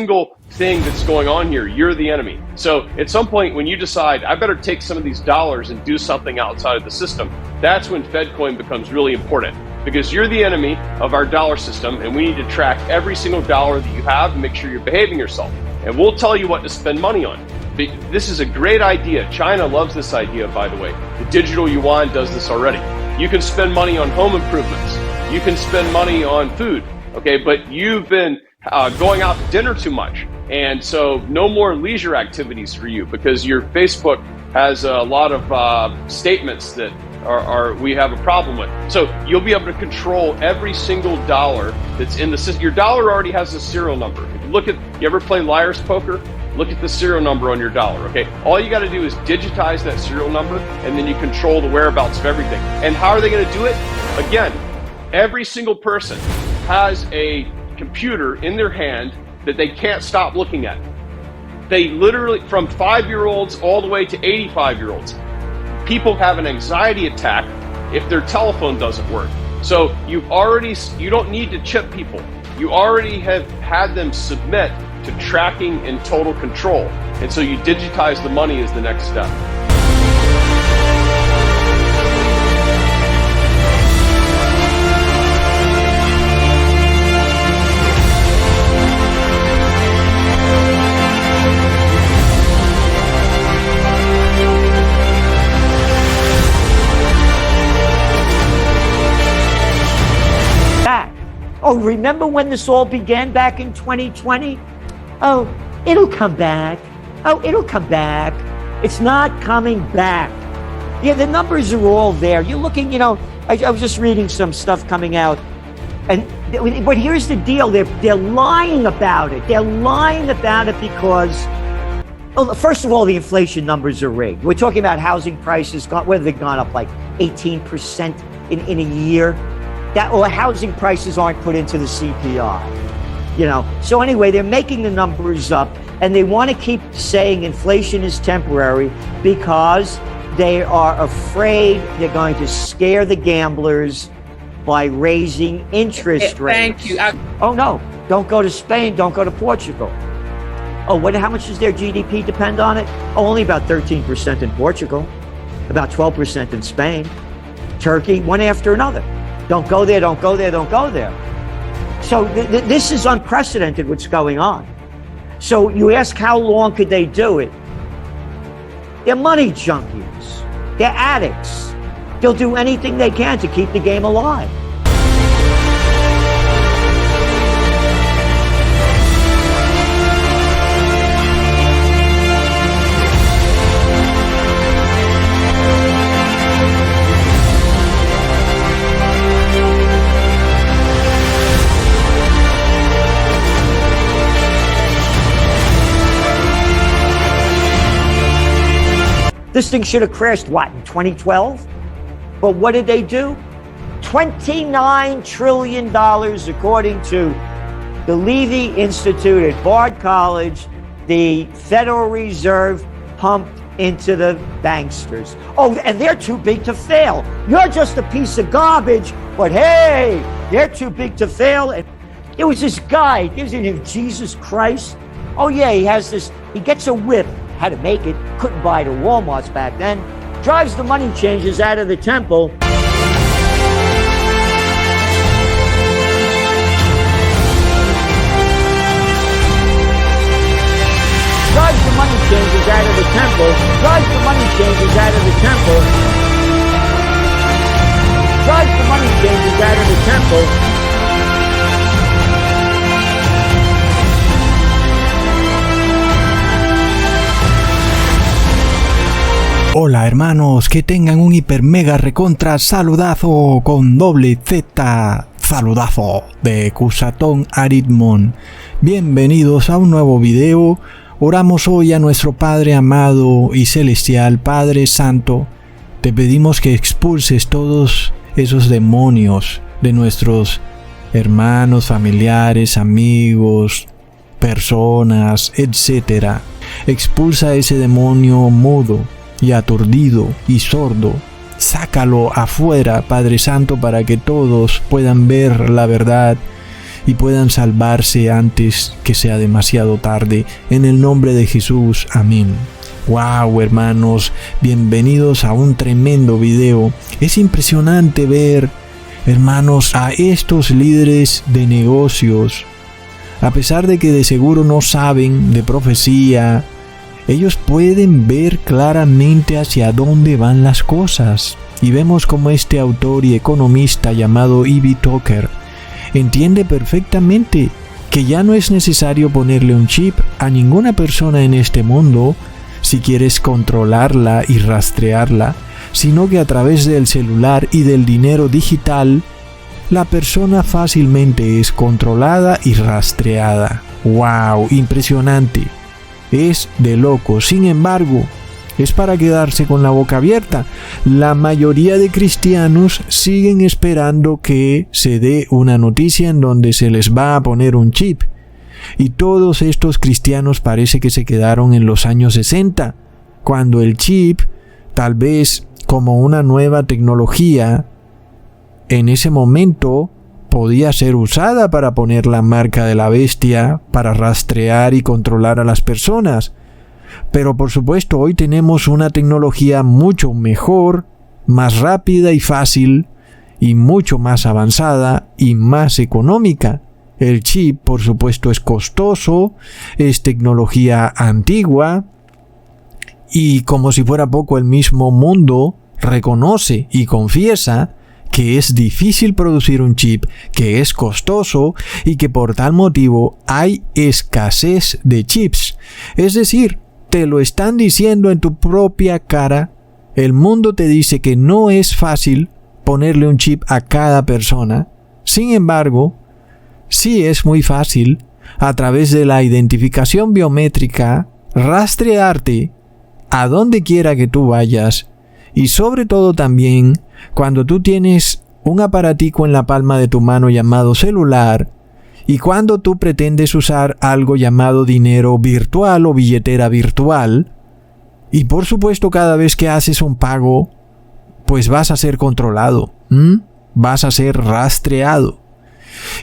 single thing that's going on here, you're the enemy. So at some point when you decide, I better take some of these dollars and do something outside of the system, that's when FedCoin becomes really important, because you're the enemy of our dollar system, and we need to track every single dollar that you have and make sure you're behaving yourself. And we'll tell you what to spend money on. This is a great idea. China loves this idea, by the way. The digital yuan does this already. You can spend money on home improvements. You can spend money on food, okay? But you've been going out to dinner too much. And so no more leisure activities for you, because your Facebook has a lot of statements that we have a problem with. So you'll be able to control every single dollar that's in the system. Your dollar already has a serial number. If you ever play Liar's Poker? Look at the serial number on your dollar, okay? All you got to do is digitize that serial number, and then you control the whereabouts of everything. And how are they going to do it? Again, every single person has a computer in their hand that they can't stop looking at. They literally, from 5-year-olds all the way to 85-year-olds, people have an anxiety attack if their telephone doesn't work. So you don't need to chip people. You already have had them submit to tracking and total control. And so you digitize the money as the next step. Oh, remember when this all began back in 2020? Oh, it'll come back. Oh, it'll come back. It's not coming back. Yeah, the numbers are all there. You're looking, I was just reading some stuff coming out. But here's the deal. They're lying about it. They're lying about it because, first of all, the inflation numbers are rigged. We're talking about housing prices, whether they've gone up like 18% in a year. Housing prices aren't put into the CPI. So anyway, they're making the numbers up, and they want to keep saying inflation is temporary because they are afraid they're going to scare the gamblers by raising interest rates. Thank you. Oh no, don't go to Spain, don't go to Portugal. Oh, how much does their GDP depend on it? Oh, only about 13% in Portugal, about 12% in Spain, Turkey, one after another. Don't go there, don't go there, don't go there. So this is unprecedented what's going on. So you ask how long could they do it? They're money junkies. They're addicts. They'll do anything they can to keep the game alive. This thing should have crashed, in 2012? But what did they do? $29 trillion, according to the Levy Institute at Bard College, the Federal Reserve pumped into the banksters. Oh, and they're too big to fail. You're just a piece of garbage, but hey, they're too big to fail. And there was this guy, his name Jesus Christ. Oh yeah, he gets a whip. How to make it, couldn't buy it at Walmart's back then, drives the money changers out of the temple. Drives the money changers out of the temple, drives the money changers out of the temple, drives the money changers out of the temple. Hola hermanos, que tengan un hiper mega recontra saludazo con doble Z, saludazo de Cusatón Aritmon. Bienvenidos a un nuevo video. Oramos hoy a nuestro Padre amado y celestial, Padre Santo. Te pedimos que expulses todos esos demonios de nuestros hermanos, familiares, amigos, personas, etc. Expulsa ese demonio mudo y aturdido y sordo. Sácalo afuera, Padre Santo, para que todos puedan ver la verdad y puedan salvarse antes que sea demasiado tarde. En el nombre de Jesús, amén. Wow, hermanos, bienvenidos a un tremendo video. Es impresionante ver, hermanos, a estos líderes de negocios. A pesar de que de seguro no saben de profecía, ellos pueden ver claramente hacia dónde van las cosas. Y vemos como este autor y economista llamado E.B. Tucker entiende perfectamente que ya no es necesario ponerle un chip a ninguna persona en este mundo si quieres controlarla y rastrearla, sino que a través del celular y del dinero digital, la persona fácilmente es controlada y rastreada. ¡Wow! Impresionante. Es de loco. Sin embargo, es para quedarse con la boca abierta. La mayoría de cristianos siguen esperando que se dé una noticia en donde se les va a poner un chip. Y todos estos cristianos parece que se quedaron en los años 60, cuando el chip, tal vez como una nueva tecnología, en ese momento podía ser usada para poner la marca de la bestia, para rastrear y controlar a las personas. Pero por supuesto hoy tenemos una tecnología mucho mejor, más rápida y fácil, y mucho más avanzada y más económica. El chip, por supuesto, es costoso, es tecnología antigua, y como si fuera poco, el mismo mundo reconoce y confiesa que es difícil producir un chip, que es costoso y que por tal motivo hay escasez de chips. Es decir, te lo están diciendo en tu propia cara. El mundo te dice que no es fácil ponerle un chip a cada persona. Sin embargo, sí es muy fácil, a través de la identificación biométrica, rastrearte a donde quiera que tú vayas, y sobre todo también cuando tú tienes un aparatico en la palma de tu mano llamado celular, y cuando tú pretendes usar algo llamado dinero virtual o billetera virtual, y por supuesto cada vez que haces un pago, pues vas a ser controlado, vas a ser rastreado.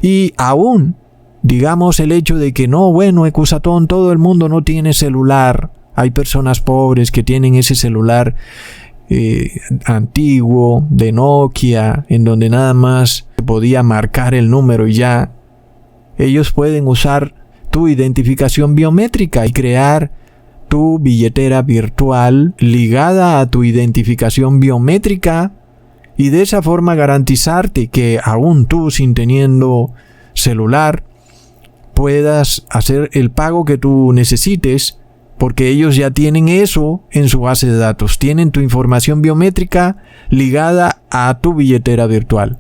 Y aún, digamos el hecho de que no, bueno, Ecusatón, todo el mundo no tiene celular. Hay personas pobres que tienen ese celular antiguo, de Nokia, en donde nada más se podía marcar el número y ya. Ellos pueden usar tu identificación biométrica y crear tu billetera virtual ligada a tu identificación biométrica, y de esa forma garantizarte que aún tú, sin teniendo celular, puedas hacer el pago que tú necesites, porque ellos ya tienen eso en su base de datos. Tienen tu información biométrica ligada a tu billetera virtual.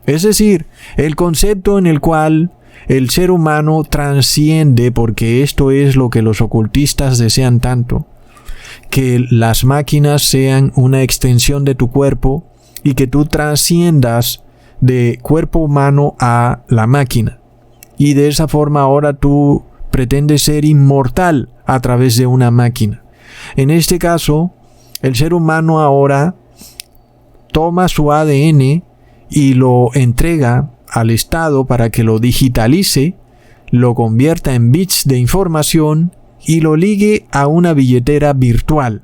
Es decir, el concepto en el cual el ser humano trasciende, porque esto es lo que los ocultistas desean tanto, que las máquinas sean una extensión de tu cuerpo y que tú trasciendas de cuerpo humano a la máquina. Y de esa forma ahora tú pretendes ser inmortal a través de una máquina. En este caso, el ser humano ahora toma su ADN y lo entrega al Estado para que lo digitalice, lo convierta en bits de información y lo ligue a una billetera virtual.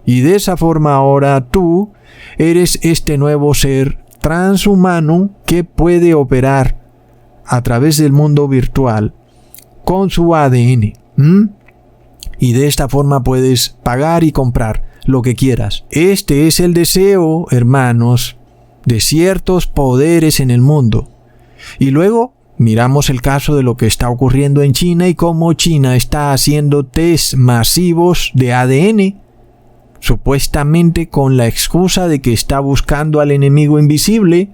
Y de esa forma ahora tú eres este nuevo ser transhumano que puede operar a través del mundo virtual con su ADN. Y de esta forma puedes pagar y comprar lo que quieras. Este es el deseo, hermanos, de ciertos poderes en el mundo. Y luego miramos el caso de lo que está ocurriendo en China y cómo China está haciendo test masivos de ADN, supuestamente con la excusa de que está buscando al enemigo invisible.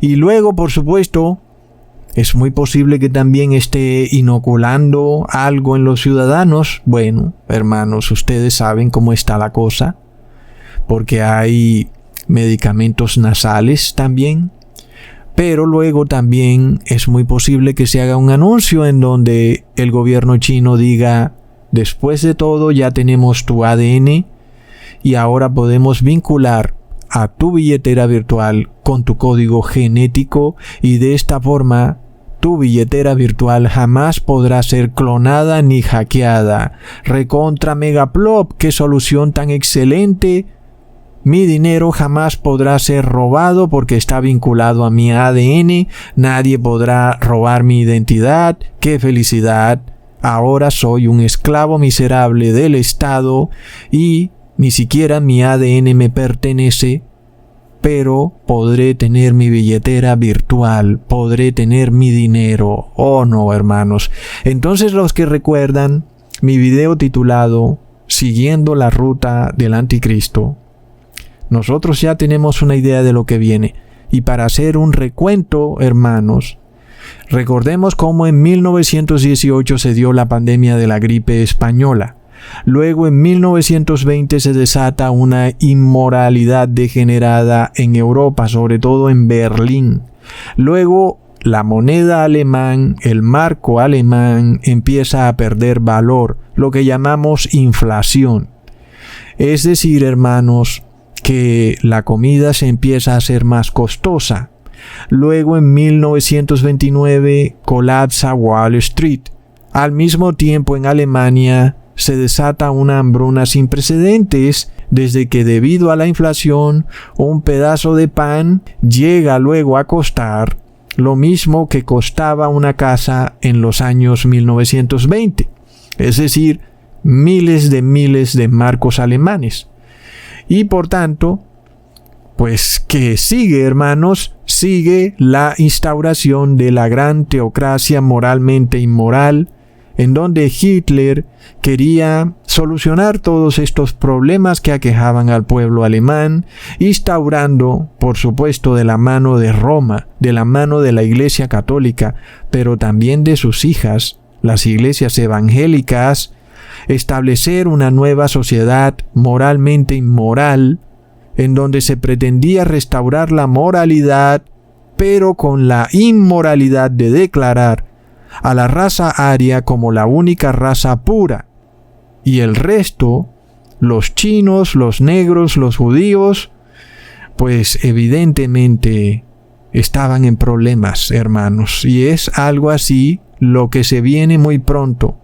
Y luego, por supuesto, es muy posible que también esté inoculando algo en los ciudadanos. Bueno, hermanos, ustedes saben cómo está la cosa, porque hay medicamentos nasales también. Pero luego también es muy posible que se haga un anuncio en donde el gobierno chino diga: después de todo ya tenemos tu ADN y ahora podemos vincular a tu billetera virtual con tu código genético, y de esta forma tu billetera virtual jamás podrá ser clonada ni hackeada. Recontra Megaplop, qué solución tan excelente. Mi dinero jamás podrá ser robado porque está vinculado a mi ADN. Nadie podrá robar mi identidad. ¡Qué felicidad! Ahora soy un esclavo miserable del Estado y ni siquiera mi ADN me pertenece. Pero podré tener mi billetera virtual, podré tener mi dinero. Oh no, hermanos. Entonces los que recuerdan mi video titulado Siguiendo la ruta del anticristo, nosotros ya tenemos una idea de lo que viene. Y para hacer un recuento, hermanos, recordemos cómo en 1918 se dio la pandemia de la gripe española. Luego en 1920 se desata una inmoralidad degenerada en Europa, sobre todo en Berlín. Luego la moneda alemán, el marco alemán, empieza a perder valor, lo que llamamos inflación. Es decir, hermanos, que la comida se empieza a hacer más costosa. Luego en 1929 colapsa Wall Street. Al mismo tiempo en Alemania se desata una hambruna sin precedentes, desde que debido a la inflación un pedazo de pan llega luego a costar lo mismo que costaba una casa en los años 1920, es decir, miles de marcos alemanes. Y por tanto, pues que sigue, hermanos, sigue la instauración de la gran teocracia moralmente inmoral, en donde Hitler quería solucionar todos estos problemas que aquejaban al pueblo alemán, instaurando, por supuesto, de la mano de Roma, de la mano de la Iglesia Católica, pero también de sus hijas, las iglesias evangélicas, establecer una nueva sociedad moralmente inmoral, en donde se pretendía restaurar la moralidad, pero con la inmoralidad de declarar a la raza aria como la única raza pura, y el resto, los chinos, los negros, los judíos, pues evidentemente estaban en problemas, hermanos, y es algo así lo que se viene muy pronto.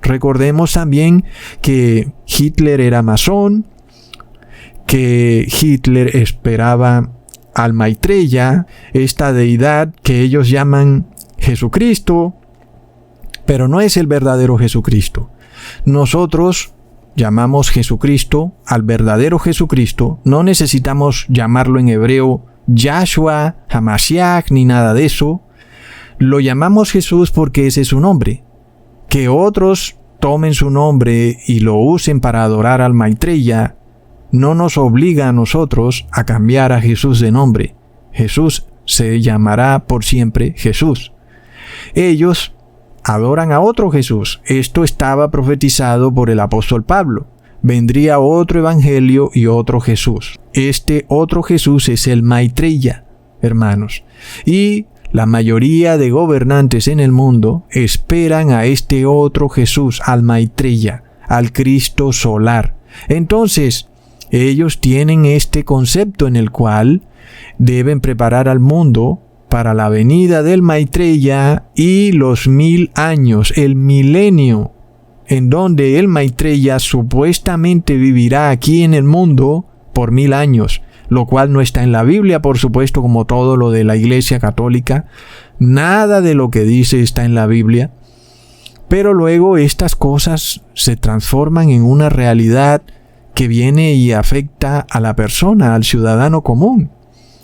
Recordemos también que Hitler era masón, que Hitler esperaba al Maitreya, esta deidad que ellos llaman Jesucristo, pero no es el verdadero Jesucristo. Nosotros llamamos Jesucristo al verdadero Jesucristo. No necesitamos llamarlo en hebreo Yahshua, Hamashiach, ni nada de eso. Lo llamamos Jesús porque ese es su nombre. Que otros tomen su nombre y lo usen para adorar al Maitreya no nos obliga a nosotros a cambiar a Jesús de nombre. Jesús se llamará por siempre Jesús. Ellos adoran a otro Jesús. Esto estaba profetizado por el apóstol Pablo. Vendría otro evangelio y otro Jesús. Este otro Jesús es el Maitreya, hermanos. Y la mayoría de gobernantes en el mundo esperan a este otro Jesús, al Maitreya, al Cristo solar. Entonces, ellos tienen este concepto en el cual deben preparar al mundo para la venida del Maitreya y los 1000 años, el milenio, en donde el Maitreya supuestamente vivirá aquí en el mundo por 1000 años, lo cual no está en la Biblia, por supuesto, como todo lo de la Iglesia Católica. Nada de lo que dice está en la Biblia. Pero luego estas cosas se transforman en una realidad que viene y afecta a la persona, al ciudadano común.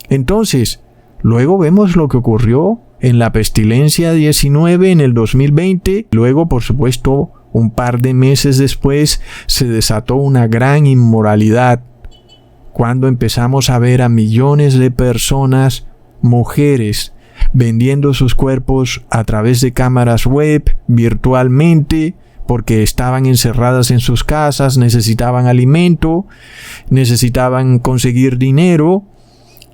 Entonces, luego vemos lo que ocurrió en la pestilencia 19 en el 2020. Luego, por supuesto, un par de meses después se desató una gran inmoralidad cuando empezamos a ver a millones de personas, mujeres, vendiendo sus cuerpos a través de cámaras web, virtualmente, porque estaban encerradas en sus casas, necesitaban alimento, necesitaban conseguir dinero,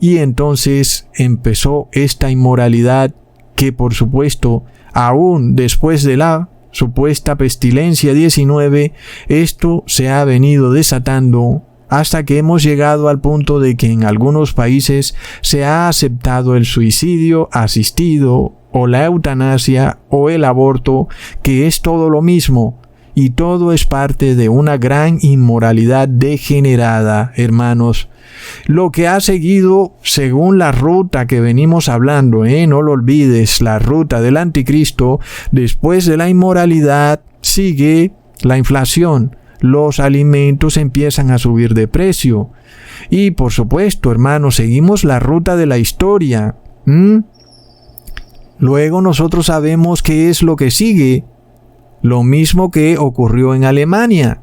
y entonces empezó esta inmoralidad que, por supuesto, aún después de la supuesta pestilencia 19, esto se ha venido desatando hasta que hemos llegado al punto de que en algunos países se ha aceptado el suicidio asistido o la eutanasia o el aborto, que es todo lo mismo. Y todo es parte de una gran inmoralidad degenerada, hermanos. Lo que ha seguido según la ruta que venimos hablando, no lo olvides, la ruta del anticristo, después de la inmoralidad sigue la inflación. Los alimentos empiezan a subir de precio. Y por supuesto, hermanos, seguimos la ruta de la historia. Luego nosotros sabemos qué es lo que sigue. Lo mismo que ocurrió en Alemania.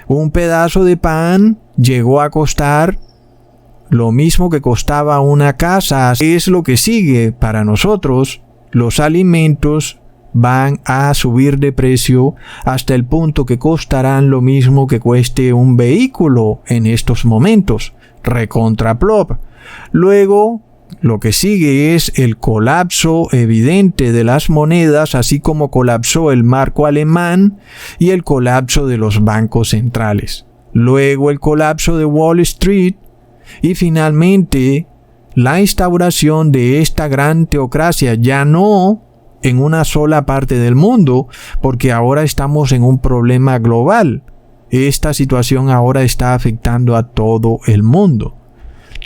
Un pedazo de pan llegó a costar lo mismo que costaba una casa. Es lo que sigue para nosotros. Los alimentos van a subir de precio hasta el punto que costarán lo mismo que cueste un vehículo en estos momentos. Recontraplop. Luego, lo que sigue es el colapso evidente de las monedas, así como colapsó el marco alemán y el colapso de los bancos centrales. Luego el colapso de Wall Street y finalmente la instauración de esta gran teocracia, ya no en una sola parte del mundo, porque ahora estamos en un problema global. Esta situación ahora está afectando a todo el mundo.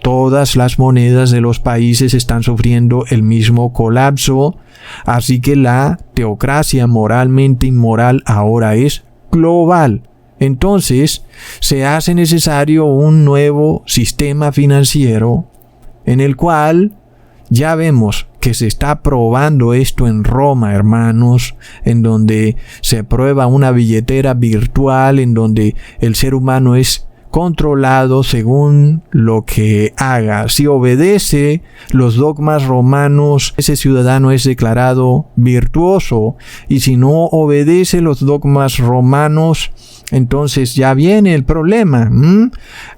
Todas las monedas de los países están sufriendo el mismo colapso, así que la teocracia moralmente inmoral ahora es global. Entonces, se hace necesario un nuevo sistema financiero en el cual ya vemos que se está probando esto en Roma, hermanos, en donde se prueba una billetera virtual, en donde el ser humano es controlado según lo que haga. Si obedece los dogmas romanos, ese ciudadano es declarado virtuoso, y si no obedece los dogmas romanos, entonces ya viene el problema.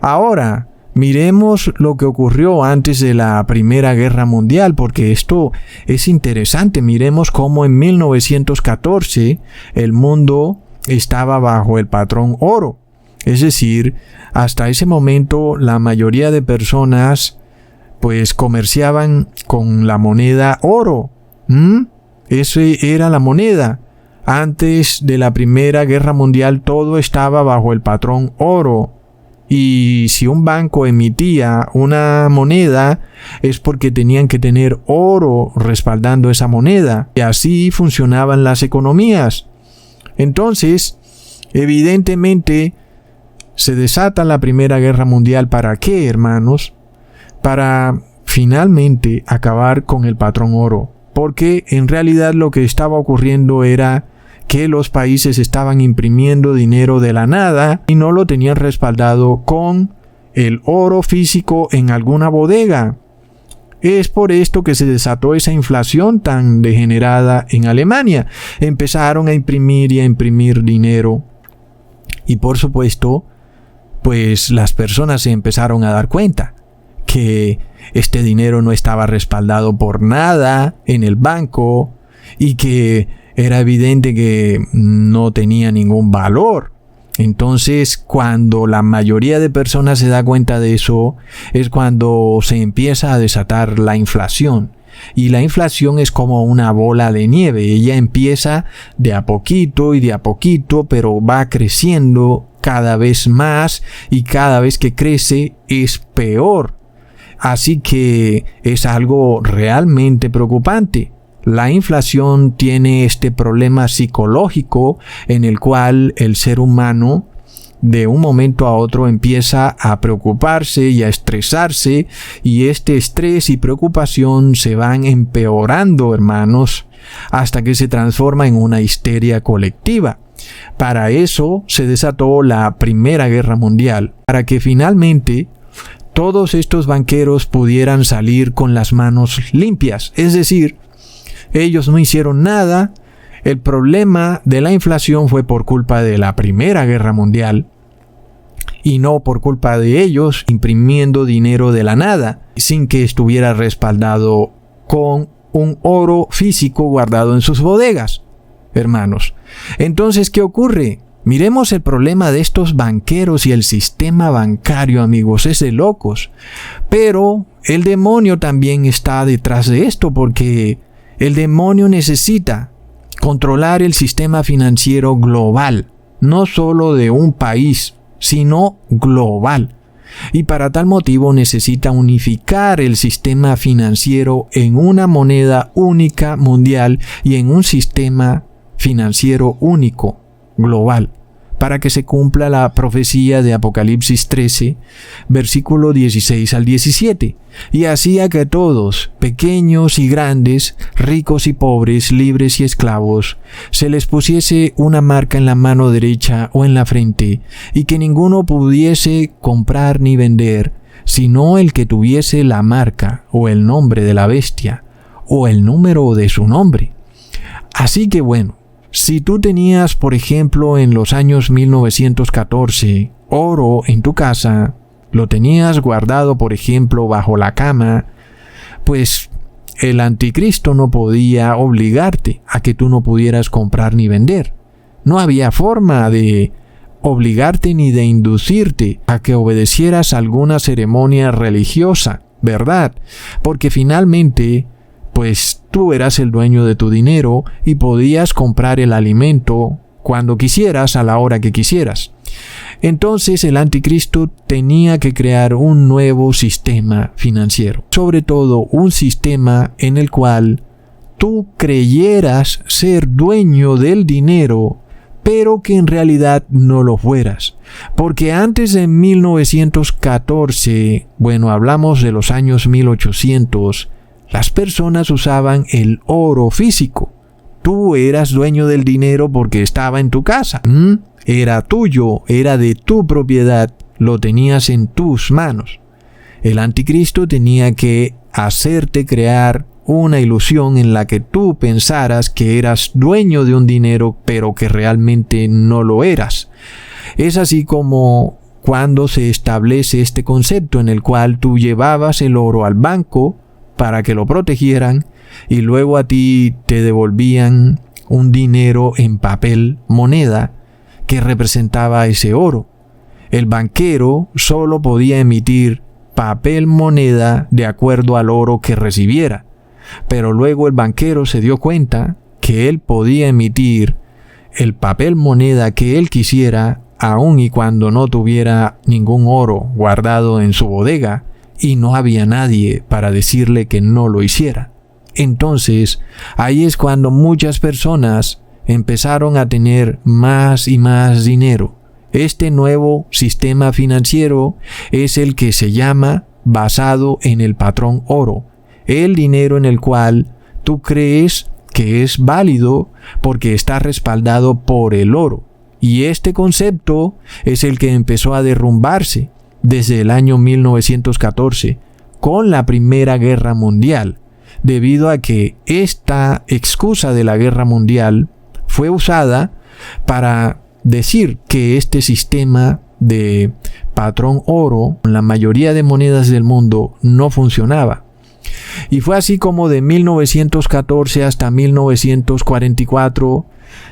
Ahora, miremos lo que ocurrió antes de la Primera Guerra Mundial, porque esto es interesante. Miremos cómo en 1914 el mundo estaba bajo el patrón oro. Es decir, hasta ese momento la mayoría de personas pues comerciaban con la moneda oro. Esa era la moneda. Antes de la Primera Guerra Mundial todo estaba bajo el patrón oro. Y si un banco emitía una moneda es porque tenían que tener oro respaldando esa moneda. Y así funcionaban las economías. Entonces, evidentemente, se desata la Primera Guerra Mundial. ¿Para qué, hermanos? Para finalmente acabar con el patrón oro. Porque en realidad lo que estaba ocurriendo era que los países estaban imprimiendo dinero de la nada y no lo tenían respaldado con el oro físico en alguna bodega. Es por esto que se desató esa inflación tan degenerada en Alemania. Empezaron a imprimir y a imprimir dinero. Y por supuesto, pues las personas se empezaron a dar cuenta que este dinero no estaba respaldado por nada en el banco y que era evidente que no tenía ningún valor. Entonces, cuando la mayoría de personas se da cuenta de eso, es cuando se empieza a desatar la inflación. Y la inflación es como una bola de nieve. Ella empieza de a poquito y de a poquito, pero va creciendo cada vez más, y cada vez que crece es peor. Así que es algo realmente preocupante. La inflación tiene este problema psicológico en el cual el ser humano de un momento a otro empieza a preocuparse y a estresarse, y este estrés y preocupación se van empeorando, hermanos, hasta que se transforma en una histeria colectiva. Para eso se desató la Primera Guerra Mundial, para que finalmente todos estos banqueros pudieran salir con las manos limpias. Es decir, ellos no hicieron nada. El problema de la inflación fue por culpa de la Primera Guerra Mundial y no por culpa de ellos imprimiendo dinero de la nada, sin que estuviera respaldado con un oro físico guardado en sus bodegas, hermanos. Entonces, ¿qué ocurre? Miremos el problema de estos banqueros y el sistema bancario, amigos, es de locos. Pero el demonio también está detrás de esto, porque El demonio necesita controlar el sistema financiero global, no solo de un país, sino global. Y para tal motivo necesita unificar el sistema financiero en una moneda única mundial y en un sistema financiero único global, para que se cumpla la profecía de Apocalipsis 13, versículo 16 al 17, y hacía que todos, pequeños y grandes, ricos y pobres, libres y esclavos, se les pusiese una marca en la mano derecha o en la frente, y que ninguno pudiese comprar ni vender, sino el que tuviese la marca o el nombre de la bestia, o el número de su nombre. Así que bueno, si tú tenías, por ejemplo, en los años 1914, oro en tu casa, lo tenías guardado, por ejemplo, bajo la cama, pues el anticristo no podía obligarte a que tú no pudieras comprar ni vender. No había forma de obligarte ni de inducirte a que obedecieras alguna ceremonia religiosa, ¿verdad? Porque finalmente, pues tú eras el dueño de tu dinero y podías comprar el alimento cuando quisieras, a la hora que quisieras. Entonces el anticristo tenía que crear un nuevo sistema financiero, sobre todo un sistema en el cual tú creyeras ser dueño del dinero, pero que en realidad no lo fueras. Porque antes de 1914, bueno, hablamos de los años 1800, las personas usaban el oro físico. Tú eras dueño del dinero porque estaba en tu casa. Era tuyo, era de tu propiedad, lo tenías en tus manos. El anticristo tenía que hacerte crear una ilusión en la que tú pensaras que eras dueño de un dinero, pero que realmente no lo eras. Es así como cuando se establece este concepto en el cual tú llevabas el oro al banco para que lo protegieran y luego a ti te devolvían un dinero en papel moneda que representaba ese oro. El banquero solo podía emitir papel moneda de acuerdo al oro que recibiera, pero luego el banquero se dio cuenta que él podía emitir el papel moneda que él quisiera aun y cuando no tuviera ningún oro guardado en su bodega y no había nadie para decirle que no lo hiciera. Entonces, ahí es cuando muchas personas empezaron a tener más y más dinero. Este nuevo sistema financiero es el que se llama basado en el patrón oro, el dinero en el cual tú crees que es válido porque está respaldado por el oro. Y este concepto es el que empezó a derrumbarse desde el año 1914 con la Primera Guerra Mundial, debido a que esta excusa de la Guerra Mundial fue usada para decir que este sistema de patrón oro en la mayoría de monedas del mundo no funcionaba. Y fue así como de 1914 hasta 1944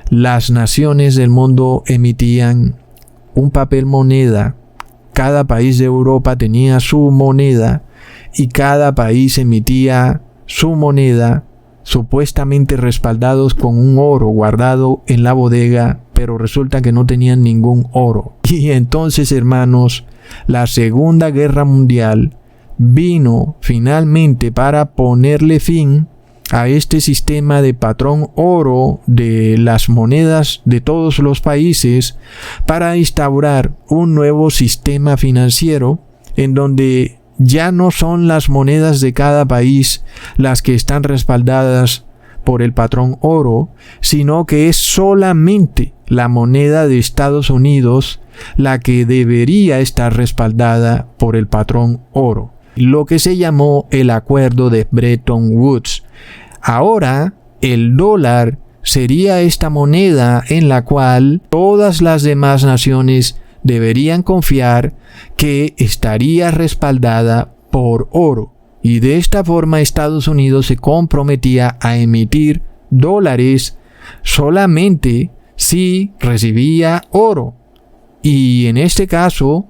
las naciones del mundo emitían un papel moneda. Cada país de Europa tenía su moneda y cada país emitía su moneda, supuestamente respaldados con un oro guardado en la bodega, pero resulta que no tenían ningún oro. Y entonces, hermanos, la Segunda Guerra Mundial vino finalmente para ponerle fin a este sistema de patrón oro de las monedas de todos los países, para instaurar un nuevo sistema financiero en donde ya no son las monedas de cada país las que están respaldadas por el patrón oro, sino que es solamente la moneda de Estados Unidos la que debería estar respaldada por el patrón oro, lo que se llamó el acuerdo de Bretton Woods. Ahora, el dólar sería esta moneda en la cual todas las demás naciones deberían confiar que estaría respaldada por oro. Y de esta forma Estados Unidos se comprometía a emitir dólares solamente si recibía oro. Y en este caso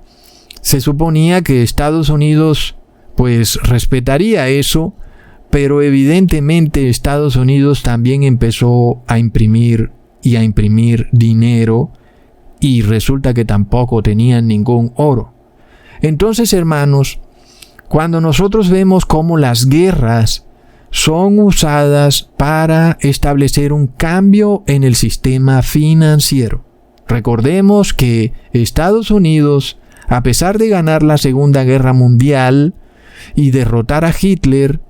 se suponía que Estados Unidos pues respetaría eso, pero evidentemente Estados Unidos también empezó a imprimir dinero y resulta que tampoco tenían ningún oro. Entonces, hermanos, cuando nosotros vemos cómo las guerras son usadas para establecer un cambio en el sistema financiero, recordemos que Estados Unidos, a pesar de ganar la Segunda Guerra Mundial y derrotar a Hitler,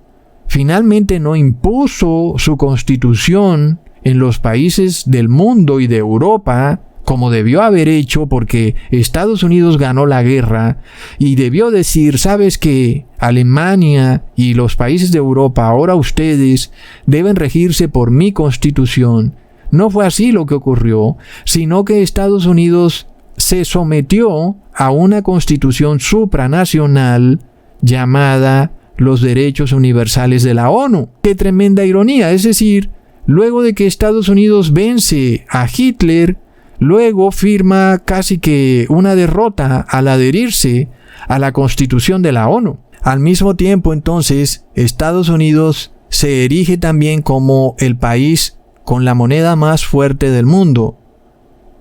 finalmente no impuso su constitución en los países del mundo y de Europa como debió haber hecho, porque Estados Unidos ganó la guerra y debió decir, ¿sabes qué? Alemania y los países de Europa, ahora ustedes deben regirse por mi constitución. No fue así lo que ocurrió, sino que Estados Unidos se sometió a una constitución supranacional llamada los Derechos Universales de la ONU. ¡Qué tremenda ironía! Es decir, luego de que Estados Unidos vence a Hitler, luego firma casi que una derrota al adherirse a la Constitución de la ONU. Al mismo tiempo, entonces, Estados Unidos se erige también como el país con la moneda más fuerte del mundo,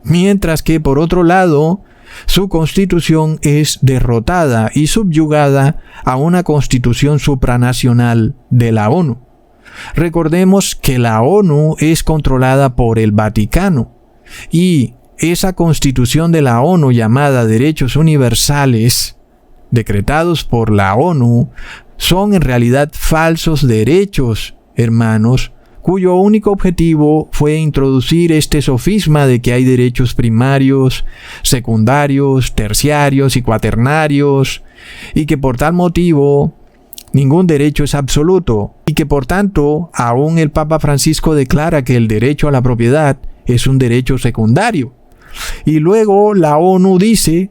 mientras que, por otro lado, su constitución es derrotada y subyugada a una constitución supranacional de la ONU. Recordemos que la ONU es controlada por el Vaticano y esa constitución de la ONU llamada Derechos Universales, decretados por la ONU, son en realidad falsos derechos, hermanos, cuyo único objetivo fue introducir este sofisma de que hay derechos primarios, secundarios, terciarios y cuaternarios, y que por tal motivo ningún derecho es absoluto, y que por tanto aún el Papa Francisco declara que el derecho a la propiedad es un derecho secundario. Y luego la ONU dice,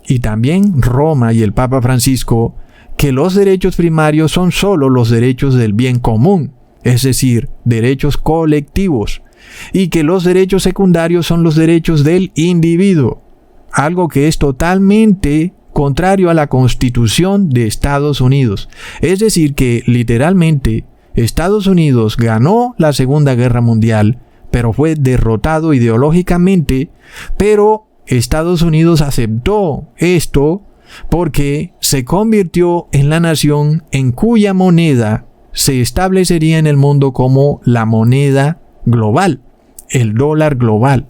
y también Roma y el Papa Francisco, que los derechos primarios son solo los derechos del bien común, es decir, derechos colectivos, y que los derechos secundarios son los derechos del individuo, algo que es totalmente contrario a la Constitución de Estados Unidos. Es decir, que literalmente Estados Unidos ganó la Segunda Guerra Mundial, pero fue derrotado ideológicamente, pero Estados Unidos aceptó esto porque se convirtió en la nación en cuya moneda se establecería en el mundo como la moneda global, el dólar global.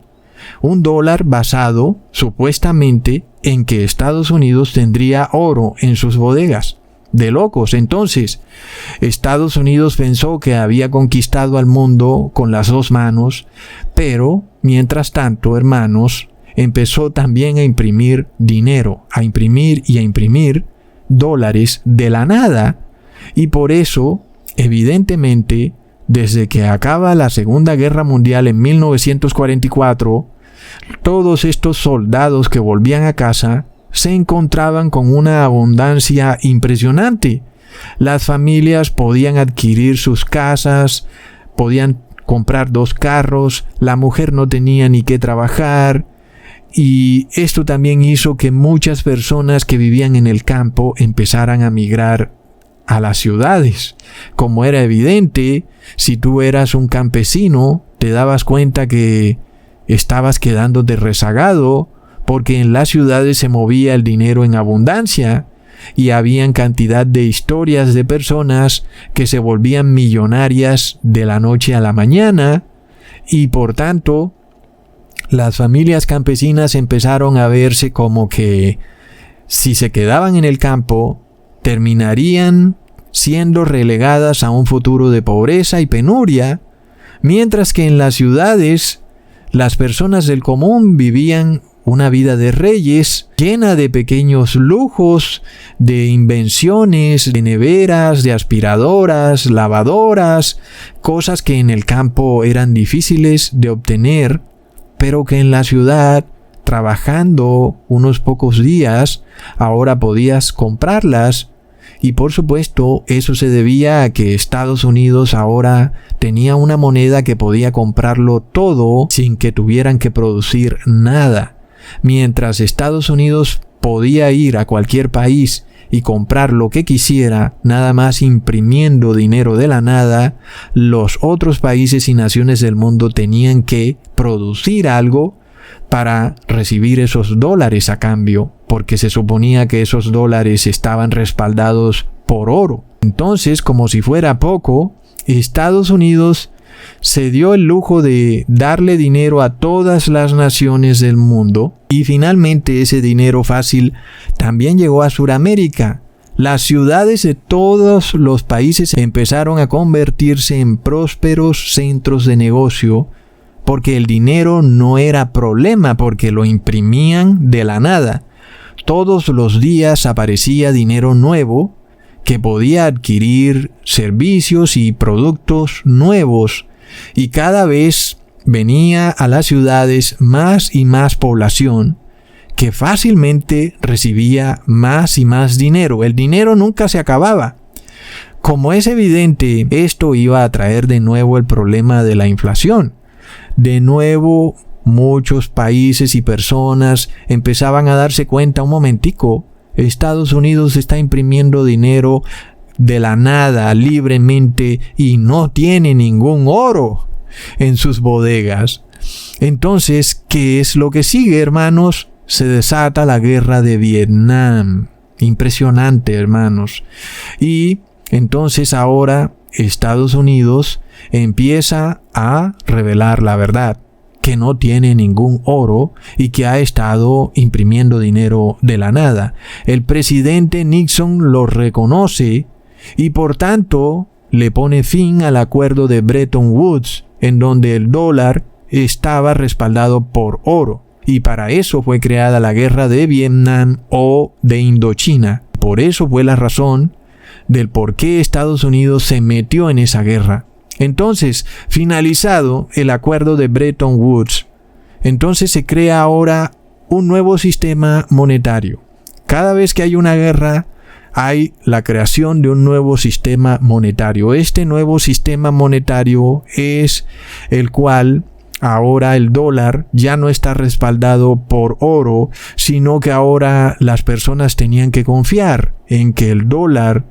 Un dólar basado, supuestamente, en que Estados Unidos tendría oro en sus bodegas. De locos. Entonces, Estados Unidos pensó que había conquistado al mundo con las dos manos, pero, mientras tanto, hermanos, empezó también a imprimir dinero, a imprimir dólares de la nada. Y por eso, evidentemente, desde que acaba la Segunda Guerra Mundial en 1944, todos estos soldados que volvían a casa se encontraban con una abundancia impresionante. Las familias podían adquirir sus casas, podían comprar 2 carros, la mujer no tenía ni qué trabajar, y esto también hizo que muchas personas que vivían en el campo empezaran a migrar a las ciudades. Como era evidente, si tú eras un campesino, te dabas cuenta que estabas quedándote rezagado, porque en las ciudades se movía el dinero en abundancia y habían cantidad de historias de personas que se volvían millonarias de la noche a la mañana, y por tanto las familias campesinas empezaron a verse como que si se quedaban en el campo terminarían siendo relegadas a un futuro de pobreza y penuria, mientras que en las ciudades las personas del común vivían una vida de reyes, llena de pequeños lujos, de invenciones, de neveras, de aspiradoras, lavadoras, cosas que en el campo eran difíciles de obtener, pero que en la ciudad, trabajando unos pocos días, ahora podías comprarlas. Y por supuesto, eso se debía a que Estados Unidos ahora tenía una moneda que podía comprarlo todo sin que tuvieran que producir nada. Mientras Estados Unidos podía ir a cualquier país y comprar lo que quisiera, nada más imprimiendo dinero de la nada, los otros países y naciones del mundo tenían que producir algo para recibir esos dólares a cambio, porque se suponía que esos dólares estaban respaldados por oro. Entonces, como si fuera poco, Estados Unidos se dio el lujo de darle dinero a todas las naciones del mundo, y finalmente ese dinero fácil también llegó a Sudamérica. Las ciudades de todos los países empezaron a convertirse en prósperos centros de negocio, porque el dinero no era problema, porque lo imprimían de la nada. Todos los días aparecía dinero nuevo que podía adquirir servicios y productos nuevos, y cada vez venía a las ciudades más y más población que fácilmente recibía más y más dinero. El dinero nunca se acababa. Como es evidente, esto iba a traer de nuevo el problema de la inflación. De nuevo, muchos países y personas empezaban a darse cuenta, un momentico, Estados Unidos está imprimiendo dinero de la nada, libremente, y no tiene ningún oro en sus bodegas. Entonces, ¿qué es lo que sigue, hermanos? Se desata la guerra de Vietnam. Impresionante, hermanos. Y entonces ahora Estados Unidos empieza a revelar la verdad, que no tiene ningún oro y que ha estado imprimiendo dinero de la nada. El presidente Nixon lo reconoce y por tanto le pone fin al acuerdo de Bretton Woods, en donde el dólar estaba respaldado por oro. Y para eso fue creada la guerra de Vietnam o de Indochina. Por eso fue la razón del por qué Estados Unidos se metió en esa guerra. Entonces, finalizado el acuerdo de Bretton Woods, entonces se crea ahora un nuevo sistema monetario. Cada vez que hay una guerra, hay la creación de un nuevo sistema monetario. Este nuevo sistema monetario es el cual ahora el dólar ya no está respaldado por oro, sino que ahora las personas tenían que confiar en que el dólar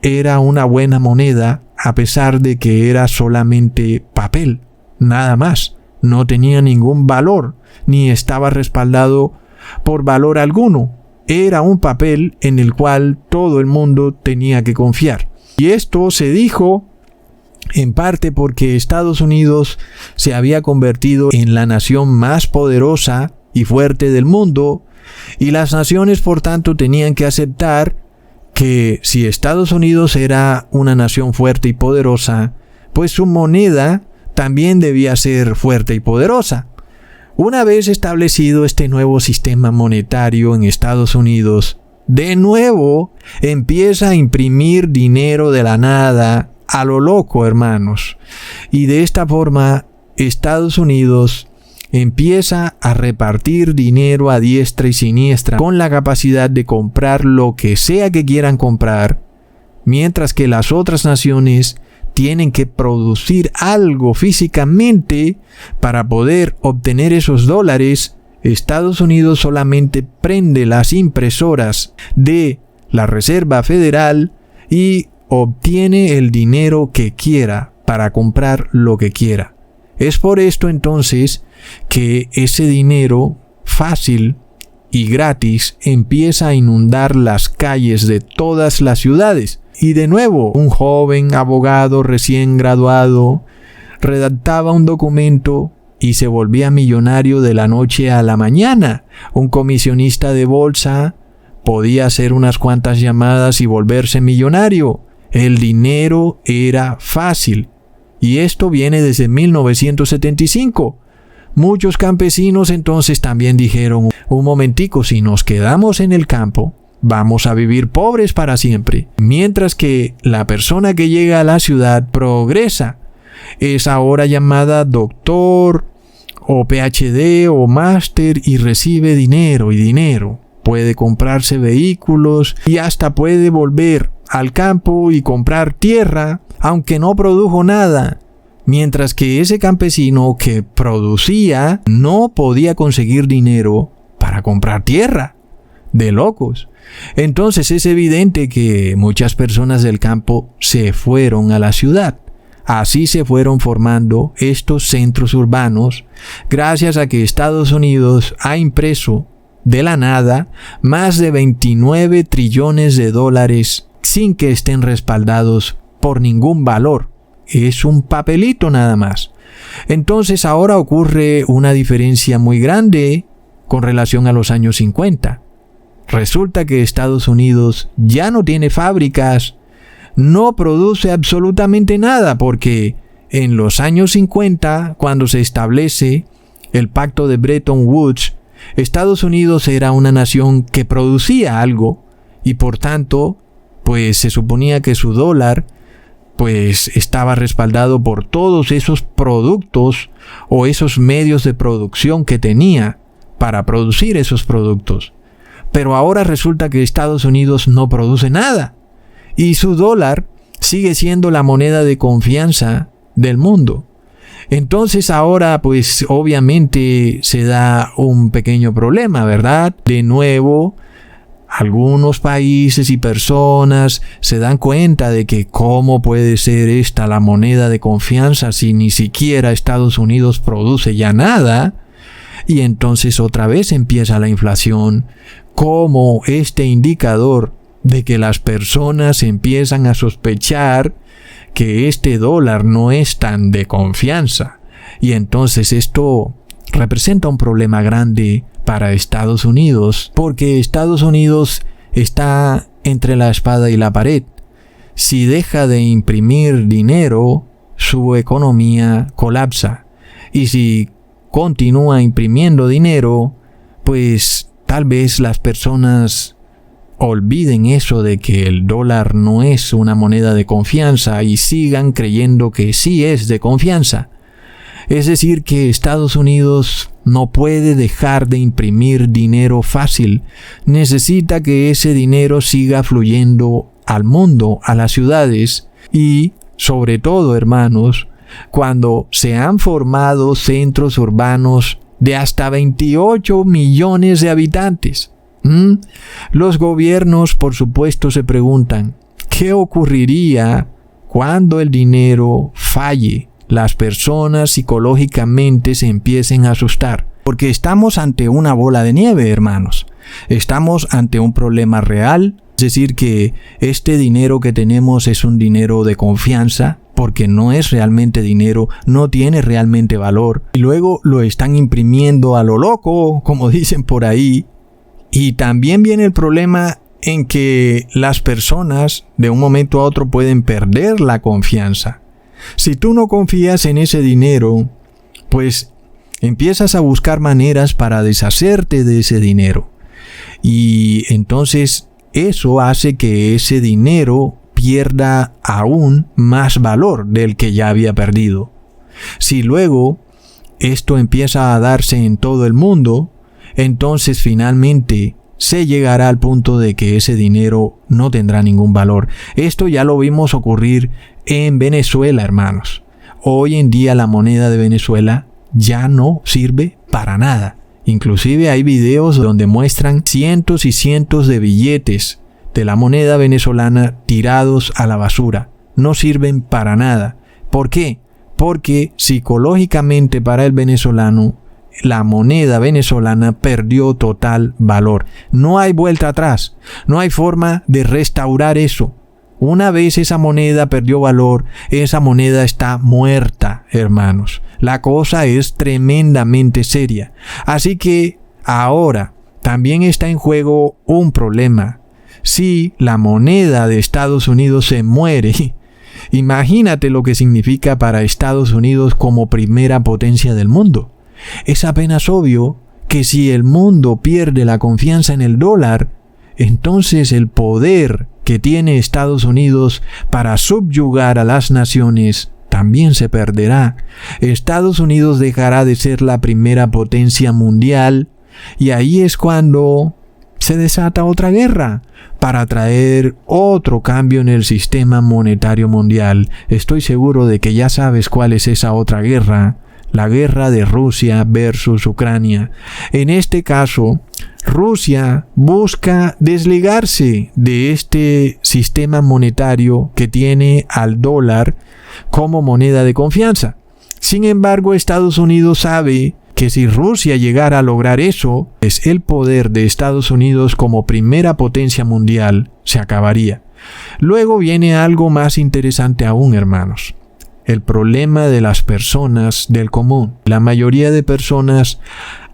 era una buena moneda, a pesar de que era solamente papel, nada más. No tenía ningún valor, ni estaba respaldado por valor alguno. Era un papel en el cual todo el mundo tenía que confiar. Y esto se dijo en parte porque Estados Unidos se había convertido en la nación más poderosa y fuerte del mundo, y las naciones por tanto tenían que aceptar que si Estados Unidos era una nación fuerte y poderosa, pues su moneda también debía ser fuerte y poderosa. Una vez establecido este nuevo sistema monetario en Estados Unidos, de nuevo empieza a imprimir dinero de la nada a lo loco, hermanos. Y de esta forma, Estados Unidos empieza a repartir dinero a diestra y siniestra con la capacidad de comprar lo que sea que quieran comprar, mientras que las otras naciones tienen que producir algo físicamente para poder obtener esos dólares. Estados Unidos solamente prende las impresoras de la Reserva Federal y obtiene el dinero que quiera para comprar lo que quiera. Es por esto entonces que ese dinero fácil y gratis empieza a inundar las calles de todas las ciudades. Y de nuevo, un joven abogado recién graduado redactaba un documento y se volvía millonario de la noche a la mañana. Un comisionista de bolsa podía hacer unas cuantas llamadas y volverse millonario. El dinero era fácil. Y esto viene desde 1975. Muchos campesinos entonces también dijeron, un momentico, si nos quedamos en el campo, vamos a vivir pobres para siempre. Mientras que la persona que llega a la ciudad progresa. Es ahora llamada doctor o PhD o máster y recibe dinero y dinero. Puede comprarse vehículos y hasta puede volver al campo y comprar tierra, aunque no produjo nada. Mientras que ese campesino que producía no podía conseguir dinero para comprar tierra. de locos. Entonces es evidente que muchas personas del campo se fueron a la ciudad. Así se fueron formando estos centros urbanos gracias a que Estados Unidos ha impreso de la nada más de 29 trillones de dólares sin que estén respaldados por ningún valor. Es un papelito nada más. Entonces ahora ocurre una diferencia muy grande con relación a los años 50. Resulta que Estados Unidos ya no tiene fábricas, no produce absolutamente nada, porque en los años 50, cuando se establece el pacto de Bretton Woods, Estados Unidos era una nación que producía algo y por tanto, pues se suponía que su dólar pues estaba respaldado por todos esos productos o esos medios de producción que tenía para producir esos productos. Pero ahora resulta que Estados Unidos no produce nada y su dólar sigue siendo la moneda de confianza del mundo. Entonces ahora pues obviamente se da un pequeño problema, ¿verdad? De nuevo, algunos países y personas se dan cuenta de que cómo puede ser esta la moneda de confianza si ni siquiera Estados Unidos produce ya nada. Y entonces otra vez empieza la inflación como este indicador de que las personas empiezan a sospechar que este dólar no es tan de confianza. Y entonces esto representa un problema grande para Estados Unidos, porque Estados Unidos está entre la espada y la pared. Si deja de imprimir dinero, su economía colapsa. Y si continúa imprimiendo dinero, pues tal vez las personas olviden eso de que el dólar no es una moneda de confianza y sigan creyendo que sí es de confianza. Es decir, que Estados Unidos no puede dejar de imprimir dinero fácil. Necesita que ese dinero siga fluyendo al mundo, a las ciudades y, sobre todo, hermanos, cuando se han formado centros urbanos de hasta 28 millones de habitantes. Los gobiernos, por supuesto, se preguntan, ¿qué ocurriría cuando el dinero falle? Las personas psicológicamente se empiecen a asustar, porque estamos ante una bola de nieve, hermanos. Estamos ante un problema real, es decir, que este dinero que tenemos es un dinero de confianza, porque no es realmente dinero, no tiene realmente valor. Y luego lo están imprimiendo a lo loco, como dicen por ahí. Y también viene el problema en que las personas de un momento a otro pueden perder la confianza. Si tú no confías en ese dinero, pues empiezas a buscar maneras para deshacerte de ese dinero. Y entonces eso hace que ese dinero pierda aún más valor del que ya había perdido. Si luego esto empieza a darse en todo el mundo, entonces finalmente se llegará al punto de que ese dinero no tendrá ningún valor. Esto ya lo vimos ocurrir en Venezuela, hermanos. Hoy en día la moneda de Venezuela ya no sirve para nada. Inclusive hay videos donde muestran cientos y cientos de billetes de la moneda venezolana tirados a la basura. No sirven para nada. ¿Por qué? Porque psicológicamente para el venezolano la moneda venezolana perdió total valor. No hay vuelta atrás. No hay forma de restaurar eso. Una vez esa moneda perdió valor, esa moneda está muerta, hermanos. La cosa es tremendamente seria. Así que ahora también está en juego un problema. Si la moneda de Estados Unidos se muere, imagínate lo que significa para Estados Unidos como primera potencia del mundo. Es apenas obvio que si el mundo pierde la confianza en el dólar, entonces el poder que tiene Estados Unidos para subyugar a las naciones también se perderá. Estados Unidos dejará de ser la primera potencia mundial y ahí es cuando se desata otra guerra para traer otro cambio en el sistema monetario mundial. Estoy seguro de que ya sabes cuál es esa otra guerra, la guerra de Rusia versus Ucrania. En este caso, Rusia busca desligarse de este sistema monetario que tiene al dólar como moneda de confianza. Sin embargo, Estados Unidos sabe que si Rusia llegara a lograr eso, pues el poder de Estados Unidos como primera potencia mundial se acabaría. Luego viene algo más interesante aún, hermanos. El problema de las personas del común. La mayoría de personas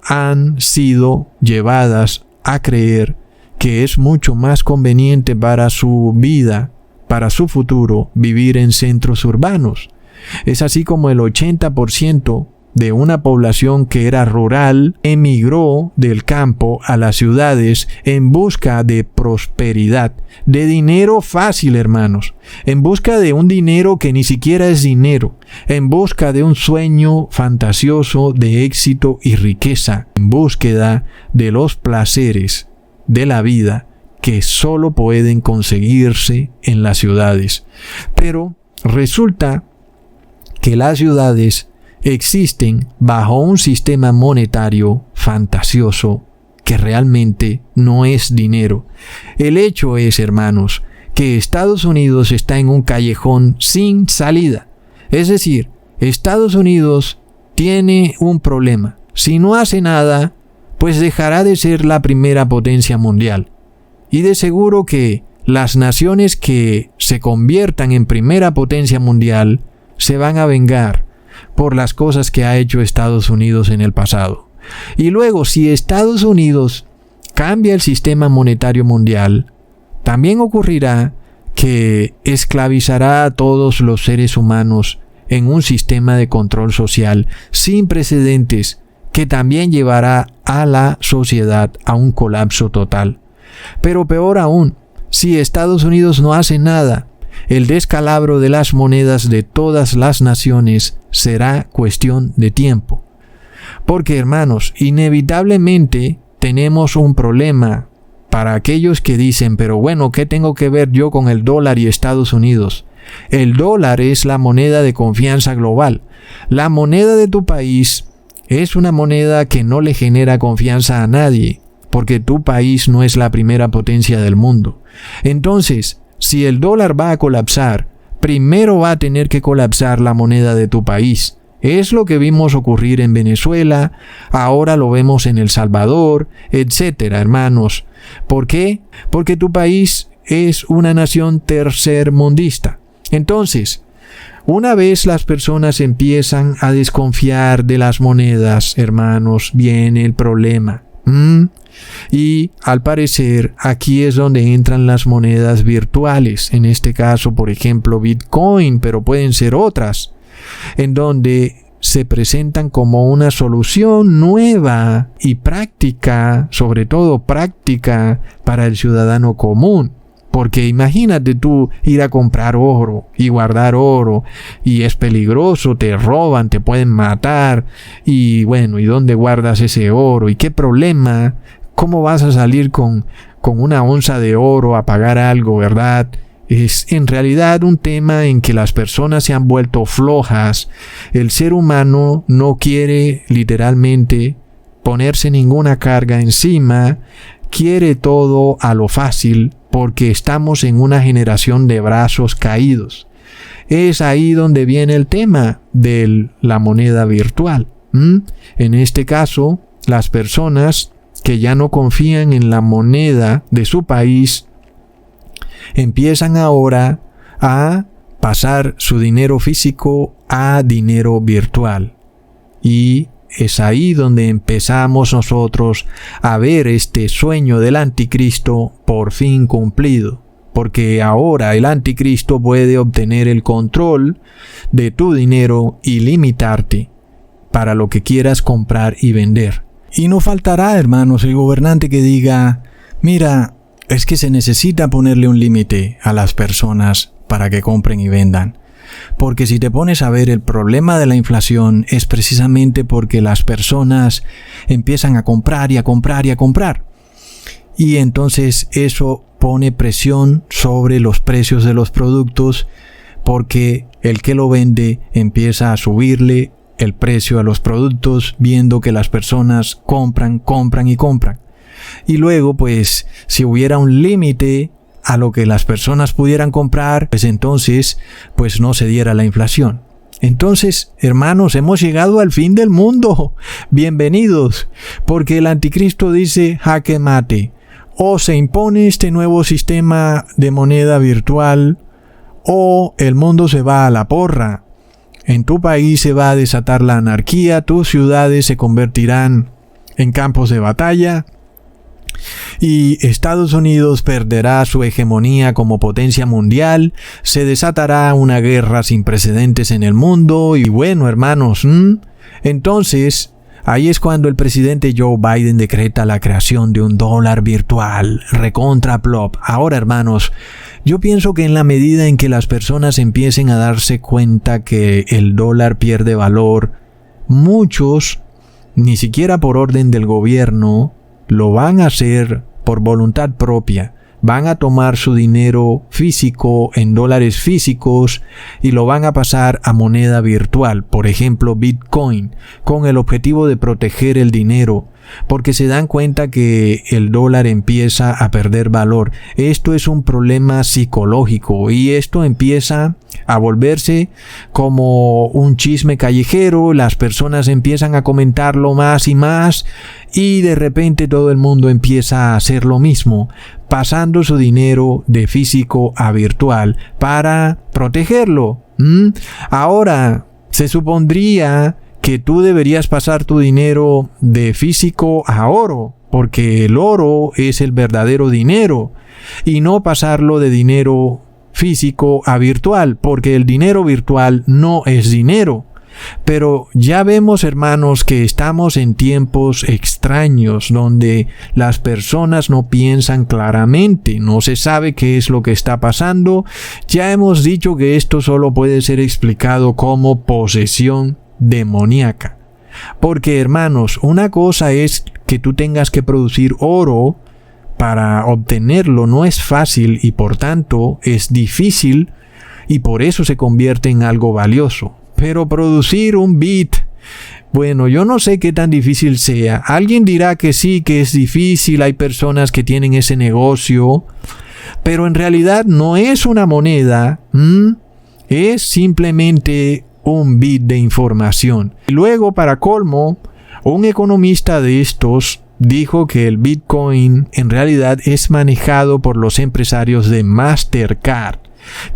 han sido llevadas a creer que es mucho más conveniente para su vida, para su futuro, vivir en centros urbanos. Es así como el 80% de una población que era rural emigró del campo a las ciudades en busca de prosperidad, de dinero fácil, hermanos, en busca de un dinero que ni siquiera es dinero, en busca de un sueño fantasioso de éxito y riqueza, en búsqueda de los placeres de la vida que solo pueden conseguirse en las ciudades. Pero resulta que las ciudades existen bajo un sistema monetario fantasioso que realmente no es dinero. El hecho es, hermanos, que Estados Unidos está en un callejón sin salida. Es decir, Estados Unidos tiene un problema. Si no hace nada, pues dejará de ser la primera potencia mundial. Y de seguro que las naciones que se conviertan en primera potencia mundial se van a vengar por las cosas que ha hecho Estados Unidos en el pasado. Y luego, si Estados Unidos cambia el sistema monetario mundial, también ocurrirá que esclavizará a todos los seres humanos en un sistema de control social sin precedentes que también llevará a la sociedad a un colapso total. Pero peor aún, si Estados Unidos no hace nada, el descalabro de las monedas de todas las naciones será cuestión de tiempo. Porque, hermanos, inevitablemente tenemos un problema para aquellos que dicen, pero bueno, ¿qué tengo que ver yo con el dólar y Estados Unidos? El dólar es la moneda de confianza global. La moneda de tu país es una moneda que no le genera confianza a nadie, porque tu país no es la primera potencia del mundo. Entonces, si el dólar va a colapsar, primero va a tener que colapsar la moneda de tu país. Es lo que vimos ocurrir en Venezuela, ahora lo vemos en El Salvador, etcétera, hermanos. ¿Por qué? Porque tu país es una nación tercermundista. Entonces, una vez las personas empiezan a desconfiar de las monedas, hermanos, viene el problema. Y al parecer aquí es donde entran las monedas virtuales, en este caso por ejemplo Bitcoin, pero pueden ser otras, en donde se presentan como una solución nueva y práctica, sobre todo práctica para el ciudadano común. Porque imagínate tú ir a comprar oro y guardar oro y es peligroso, te roban, te pueden matar y bueno, ¿y dónde guardas ese oro? ¿Y qué problema? ¿Cómo vas a salir con una onza de oro a pagar algo, verdad? Es en realidad un tema en que las personas se han vuelto flojas. El ser humano no quiere literalmente ponerse ninguna carga encima, quiere todo a lo fácil porque estamos en una generación de brazos caídos. Es ahí donde viene el tema de la moneda virtual. En este caso, las personas que ya no confían en la moneda de su país empiezan ahora a pasar su dinero físico a dinero virtual. Y es ahí donde empezamos nosotros a ver este sueño del anticristo por fin cumplido. Porque ahora el anticristo puede obtener el control de tu dinero y limitarte para lo que quieras comprar y vender. Y no faltará, hermanos, el gobernante que diga, mira, es que se necesita ponerle un límite a las personas para que compren y vendan. Porque si te pones a ver, el problema de la inflación es precisamente porque las personas empiezan a comprar y a comprar y a comprar. Y entonces eso pone presión sobre los precios de los productos porque el que lo vende empieza a subirle el precio a los productos viendo que las personas compran y compran. Y luego, pues, si hubiera un límite a lo que las personas pudieran comprar, pues entonces, pues no se diera la inflación. Entonces, hermanos, hemos llegado al fin del mundo. Bienvenidos, porque el anticristo dice jaque mate. O se impone este nuevo sistema de moneda virtual, o el mundo se va a la porra. En tu país se va a desatar la anarquía, tus ciudades se convertirán en campos de batalla, y Estados Unidos perderá su hegemonía como potencia mundial, se desatará una guerra sin precedentes en el mundo, y bueno, hermanos, entonces ahí es cuando el presidente Joe Biden decreta la creación de un dólar virtual, recontra plop. Ahora, hermanos, yo pienso que en la medida en que las personas empiecen a darse cuenta que el dólar pierde valor, muchos, ni siquiera por orden del gobierno, lo van a hacer por voluntad propia. Van a tomar su dinero físico en dólares físicos y lo van a pasar a moneda virtual, por ejemplo Bitcoin, con el objetivo de proteger el dinero, porque se dan cuenta que el dólar empieza a perder valor. Esto es un problema psicológico y esto empieza a volverse como un chisme callejero. Las personas empiezan a comentarlo más y más y de repente todo el mundo empieza a hacer lo mismo, pasando su dinero de físico a virtual para protegerlo. Ahora, se supondría que tú deberías pasar tu dinero de físico a oro, porque el oro es el verdadero dinero, y no pasarlo de dinero físico a virtual, porque el dinero virtual no es dinero. Pero ya vemos, hermanos, que estamos en tiempos extraños donde las personas no piensan claramente, no se sabe qué es lo que está pasando. Ya hemos dicho que esto solo puede ser explicado como posesión demoníaca. Porque, hermanos, una cosa es que tú tengas que producir oro para obtenerlo, no es fácil y por tanto es difícil y por eso se convierte en algo valioso. Pero producir un bit, bueno, yo no sé qué tan difícil sea. Alguien dirá que sí, que es difícil, hay personas que tienen ese negocio, pero en realidad no es una moneda, es simplemente un bit de información. Y luego, para colmo, un economista de estos dijo que el Bitcoin en realidad es manejado por los empresarios de Mastercard,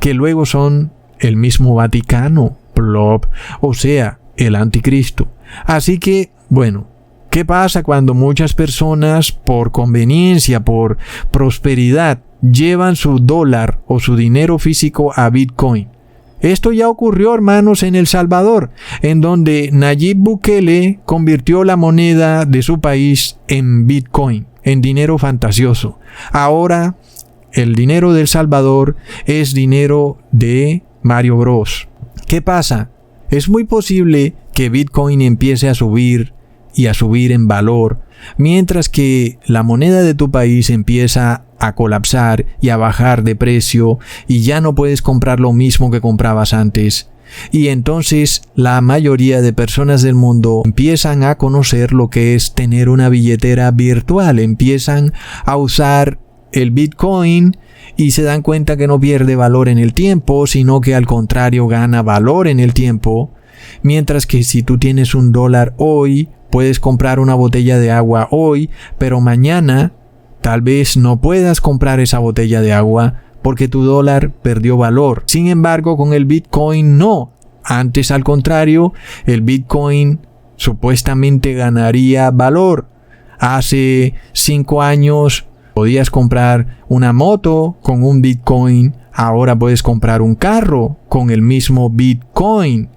que luego son el mismo Vaticano, plop, o sea, el anticristo. Así que, bueno, ¿qué pasa cuando muchas personas por conveniencia, por prosperidad, llevan su dólar o su dinero físico a Bitcoin? Esto ya ocurrió, hermanos, en El Salvador, en donde Nayib Bukele convirtió la moneda de su país en Bitcoin, en dinero fantasioso. Ahora, el dinero de El Salvador es dinero de Mario Bros. ¿Qué pasa? Es muy posible que Bitcoin empiece a subir y a subir en valor, mientras que la moneda de tu país empieza a colapsar y a bajar de precio y ya no puedes comprar lo mismo que comprabas antes. Y entonces la mayoría de personas del mundo empiezan a conocer lo que es tener una billetera virtual, empiezan a usar el Bitcoin y se dan cuenta que no pierde valor en el tiempo, sino que al contrario gana valor en el tiempo, mientras que si tú tienes un dólar hoy, puedes comprar una botella de agua hoy, pero mañana tal vez no puedas comprar esa botella de agua porque tu dólar perdió valor. Sin embargo, con el Bitcoin no. Antes, al contrario, el Bitcoin supuestamente ganaría valor. Hace 5 años podías comprar una moto con un Bitcoin. Ahora puedes comprar un carro con el mismo Bitcoin.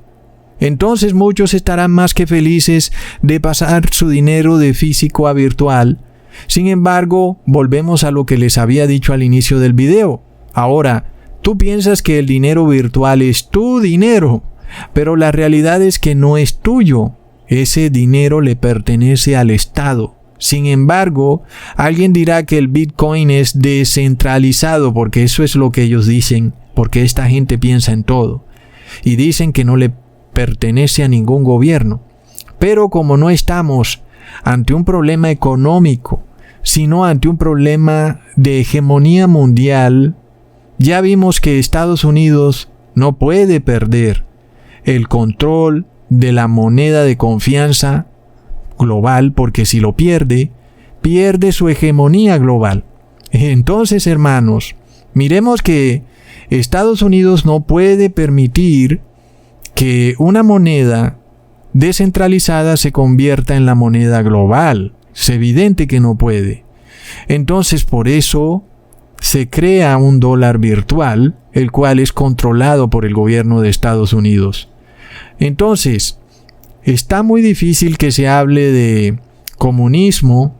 Entonces muchos estarán más que felices de pasar su dinero de físico a virtual. Sin embargo, volvemos a lo que les había dicho al inicio del video. Ahora, tú piensas que el dinero virtual es tu dinero, pero la realidad es que no es tuyo. Ese dinero le pertenece al Estado. Sin embargo, alguien dirá que el Bitcoin es descentralizado, porque eso es lo que ellos dicen, porque esta gente piensa en todo. Y dicen que no le pertenece a ningún gobierno. Pero como no estamos ante un problema económico, sino ante un problema de hegemonía mundial, ya vimos que Estados Unidos no puede perder el control de la moneda de confianza global, porque si lo pierde, pierde su hegemonía global. Entonces, hermanos, miremos que Estados Unidos no puede permitir que una moneda descentralizada se convierta en la moneda global. Es evidente que no puede. Entonces, por eso se crea un dólar virtual, el cual es controlado por el gobierno de Estados Unidos. Entonces, está muy difícil que se hable de comunismo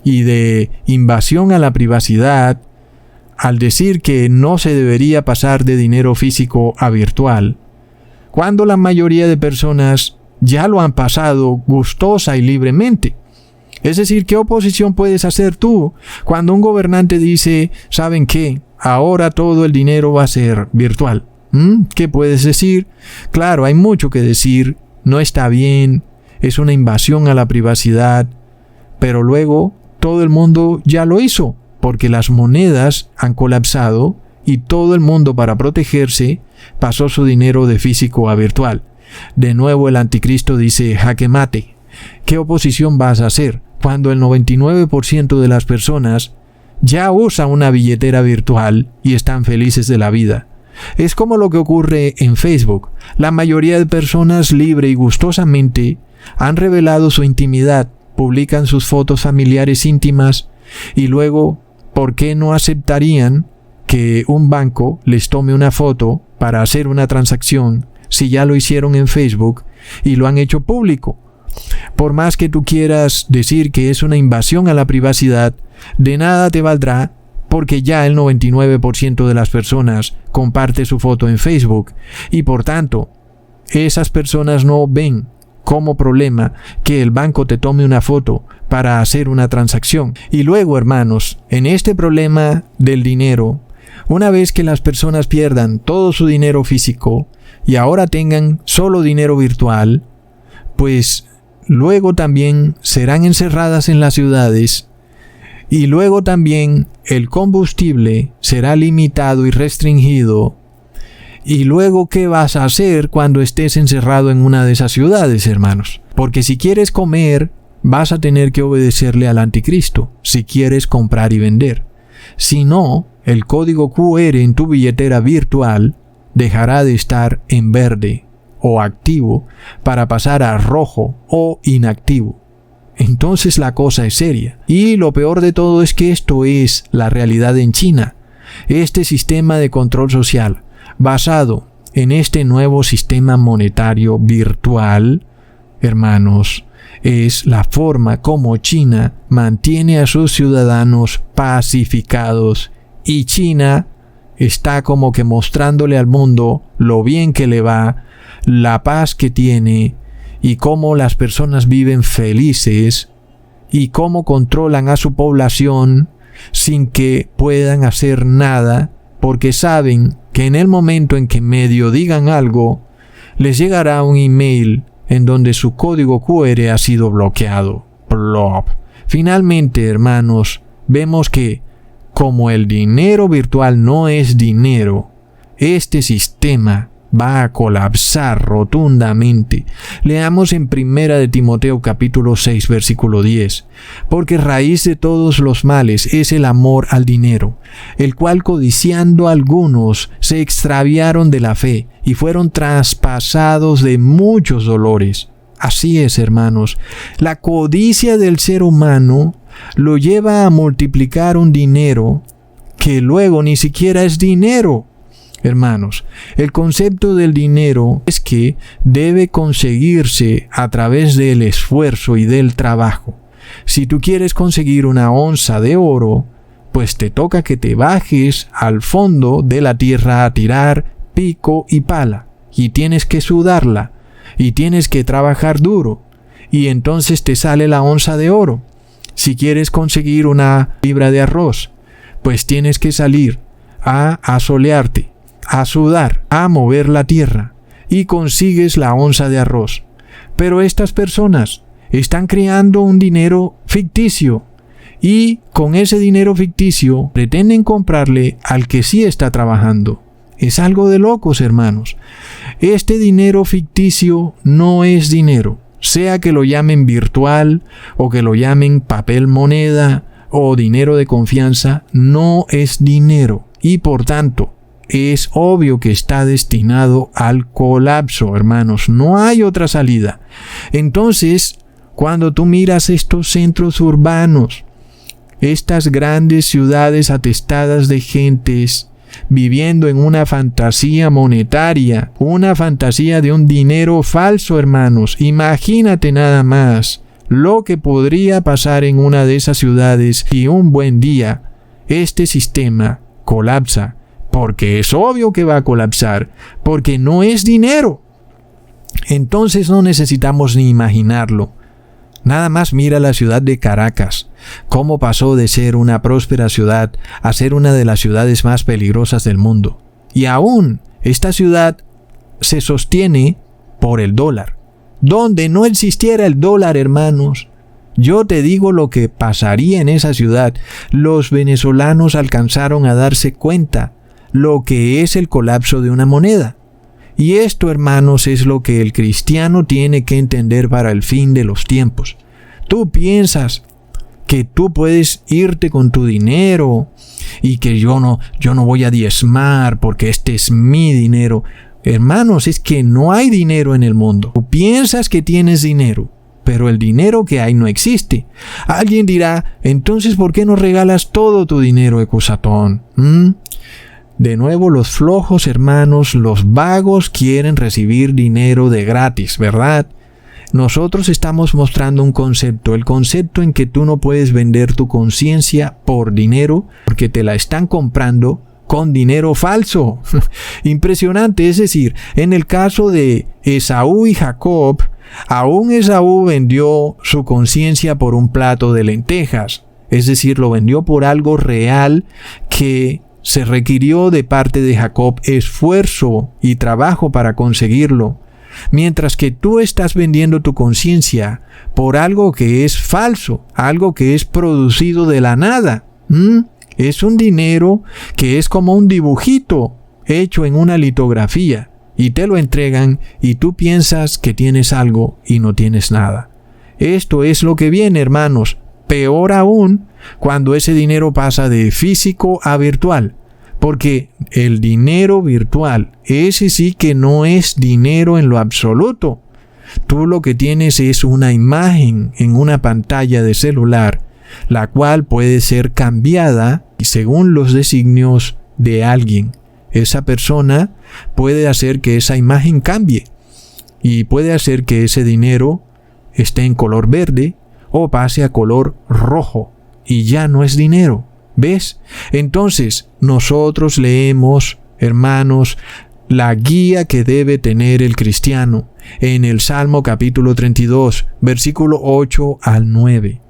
y de invasión a la privacidad al decir que no se debería pasar de dinero físico a virtual, cuando la mayoría de personas ya lo han pasado gustosa y libremente. Es decir, ¿qué oposición puedes hacer tú cuando un gobernante dice, ¿saben qué? Ahora todo el dinero va a ser virtual. ¿Qué puedes decir? Claro, hay mucho que decir, no está bien, es una invasión a la privacidad, pero luego todo el mundo ya lo hizo, porque las monedas han colapsado y todo el mundo, para protegerse, pasó su dinero de físico a virtual. De nuevo el anticristo dice, jaque mate. ¿Qué oposición vas a hacer cuando el 99% de las personas ya usa una billetera virtual y están felices de la vida? Es como lo que ocurre en Facebook. La mayoría de personas libre y gustosamente han revelado su intimidad, publican sus fotos familiares íntimas y luego, ¿por qué no aceptarían que un banco les tome una foto para hacer una transacción si ya lo hicieron en Facebook y lo han hecho público? Por más que tú quieras decir que es una invasión a la privacidad, de nada te valdrá, porque ya el 99% de las personas comparte su foto en Facebook y por tanto, esas personas no ven como problema que el banco te tome una foto para hacer una transacción. Y luego, hermanos, en este problema del dinero, una vez que las personas pierdan todo su dinero físico y ahora tengan solo dinero virtual, pues luego también serán encerradas en las ciudades y luego también el combustible será limitado y restringido. Y luego, ¿qué vas a hacer cuando estés encerrado en una de esas ciudades, hermanos? Porque si quieres comer, vas a tener que obedecerle al anticristo, si quieres comprar y vender. Si no, el código QR en tu billetera virtual dejará de estar en verde o activo para pasar a rojo o inactivo. Entonces la cosa es seria. Y lo peor de todo es que esto es la realidad en China. Este sistema de control social, basado en este nuevo sistema monetario virtual, hermanos, es la forma como China mantiene a sus ciudadanos pacificados, y China está como que mostrándole al mundo lo bien que le va, la paz que tiene y cómo las personas viven felices y cómo controlan a su población sin que puedan hacer nada, porque saben que en el momento en que medio digan algo, les llegará un email en donde su código QR ha sido bloqueado. Plop. Finalmente, hermanos, vemos que como el dinero virtual no es dinero, este sistema va a colapsar rotundamente. Leamos en 1 de Timoteo capítulo 6 versículo 10. Porque raíz de todos los males es el amor al dinero, el cual codiciando algunos se extraviaron de la fe y fueron traspasados de muchos dolores. Así es, hermanos, la codicia del ser humano lo lleva a multiplicar un dinero que luego ni siquiera es dinero. Hermanos, el concepto del dinero es que debe conseguirse a través del esfuerzo y del trabajo. Si tú quieres conseguir una onza de oro, pues te toca que te bajes al fondo de la tierra a tirar pico y pala, y tienes que sudarla, y tienes que trabajar duro, y entonces te sale la onza de oro. Si quieres conseguir una libra de arroz, pues tienes que salir a asolearte, a sudar, a mover la tierra. y consigues la onza de arroz. Pero estas personas están creando un dinero ficticio y con ese dinero ficticio pretenden comprarle al que sí está trabajando. Es algo de locos, hermanos. Este dinero ficticio no es dinero, sea que lo llamen virtual o que lo llamen papel moneda o dinero de confianza, no es dinero y por tanto es obvio que está destinado al colapso, hermanos. No hay otra salida. Entonces, cuando tú miras estos centros urbanos, estas grandes ciudades atestadas de gentes viviendo en una fantasía monetaria, una fantasía de un dinero falso, hermanos, imagínate nada más lo que podría pasar en una de esas ciudades si un buen día este sistema colapsa. Porque es obvio que va a colapsar, porque no es dinero. Entonces no necesitamos ni imaginarlo. Nada más mira la ciudad de Caracas, cómo pasó de ser una próspera ciudad a ser una de las ciudades más peligrosas del mundo. Y aún esta ciudad se sostiene por el dólar. Donde no existiera el dólar, hermanos, yo te digo lo que pasaría en esa ciudad. Los venezolanos alcanzaron a darse cuenta lo que es el colapso de una moneda. Y esto, hermanos, es lo que el cristiano tiene que entender para el fin de los tiempos. Tú piensas que tú puedes irte con tu dinero y que yo no voy a diezmar porque este es mi dinero. Hermanos, es que no hay dinero en el mundo. Tú piensas que tienes dinero, pero el dinero que hay no existe. Alguien dirá, entonces, ¿por qué no regalas todo tu dinero, Ecusatón? De nuevo, los flojos, hermanos, los vagos quieren recibir dinero de gratis, ¿verdad? Nosotros estamos mostrando un concepto, el concepto en que tú no puedes vender tu conciencia por dinero porque te la están comprando con dinero falso. Impresionante, es decir, en el caso de Esaú y Jacob, aún Esaú vendió su conciencia por un plato de lentejas, es decir, lo vendió por algo real que se requirió de parte de Jacob esfuerzo y trabajo para conseguirlo, mientras que tú estás vendiendo tu conciencia por algo que es falso, algo que es producido de la nada. Es un dinero que es como un dibujito hecho en una litografía y te lo entregan y tú piensas que tienes algo y no tienes nada. Esto es lo que viene, hermanos. Peor aún cuando ese dinero pasa de físico a virtual, porque el dinero virtual, ese sí que no es dinero en lo absoluto. Tú lo que tienes es una imagen en una pantalla de celular, la cual puede ser cambiada según los designios de alguien. Esa persona puede hacer que esa imagen cambie y puede hacer que ese dinero esté en color verde o pase a color rojo y ya no es dinero. ¿Ves? Entonces, nosotros leemos, hermanos, la guía que debe tener el cristiano en el Salmo capítulo 32, versículo 8 al 9.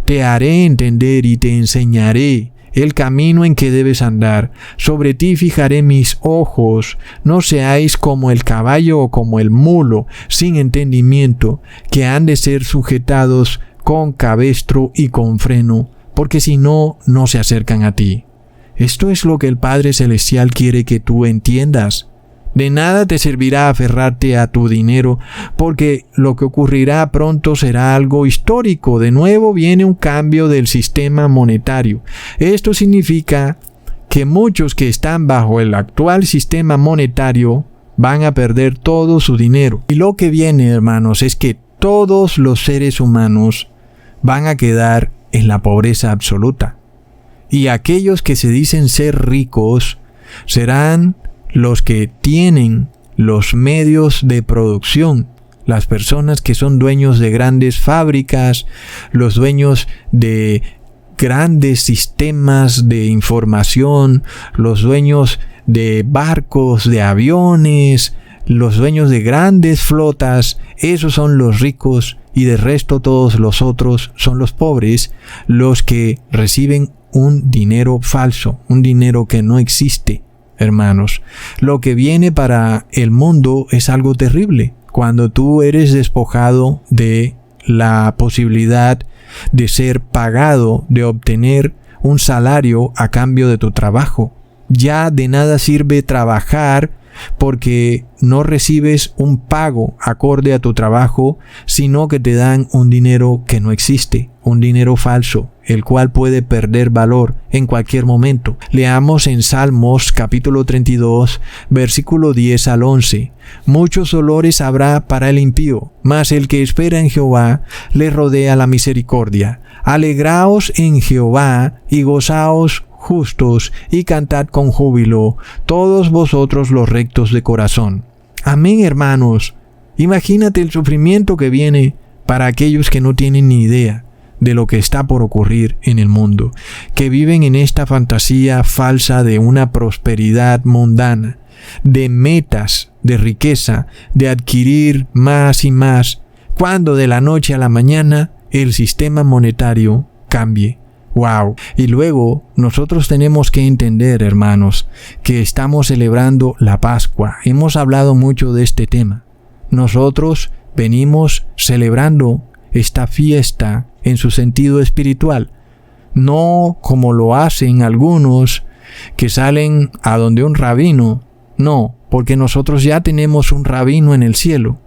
Te haré entender y te enseñaré el camino en que debes andar. Sobre ti fijaré mis ojos. No seáis como el caballo o como el mulo, sin entendimiento, que han de ser sujetados con cabestro y con freno, porque si no, no se acercan a ti. Esto es lo que el Padre Celestial quiere que tú entiendas. De nada te servirá aferrarte a tu dinero, porque lo que ocurrirá pronto será algo histórico. De nuevo viene un cambio del sistema monetario. Esto significa que muchos que están bajo el actual sistema monetario van a perder todo su dinero. Y lo que viene, hermanos, es que todos los seres humanos van a quedar en la pobreza absoluta. Y aquellos que se dicen ser ricos serán los que tienen los medios de producción, las personas que son dueños de grandes fábricas, los dueños de grandes sistemas de información, los dueños de barcos, de aviones, los dueños de grandes flotas. Esos son los ricos y de resto todos los otros son los pobres, los que reciben un dinero falso, un dinero que no existe. hermanos. Lo que viene para el mundo es algo terrible. Cuando tú eres despojado de la posibilidad de ser pagado, de obtener un salario a cambio de tu trabajo. Ya de nada sirve trabajar porque no recibes un pago acorde a tu trabajo, sino que te dan un dinero que no existe, un dinero falso, el cual puede perder valor en cualquier momento. Leamos en Salmos capítulo 32, versículo 10 al 11. Muchos dolores habrá para el impío, mas el que espera en Jehová le rodea la misericordia. Alegraos en Jehová y gozaos justos, y cantad con júbilo, todos vosotros los rectos de corazón. Amén, hermanos. Imagínate el sufrimiento que viene para aquellos que no tienen ni idea de lo que está por ocurrir en el mundo, que viven en esta fantasía falsa de una prosperidad mundana, de metas, de riqueza, de adquirir más y más, cuando de la noche a la mañana el sistema monetario cambie. ¡Wow! Y luego nosotros tenemos que entender, hermanos, que estamos celebrando la Pascua. Hemos hablado mucho de este tema. Nosotros venimos celebrando esta fiesta en su sentido espiritual, no como lo hacen algunos que salen a donde un rabino. No, porque nosotros ya tenemos un rabino en el cielo,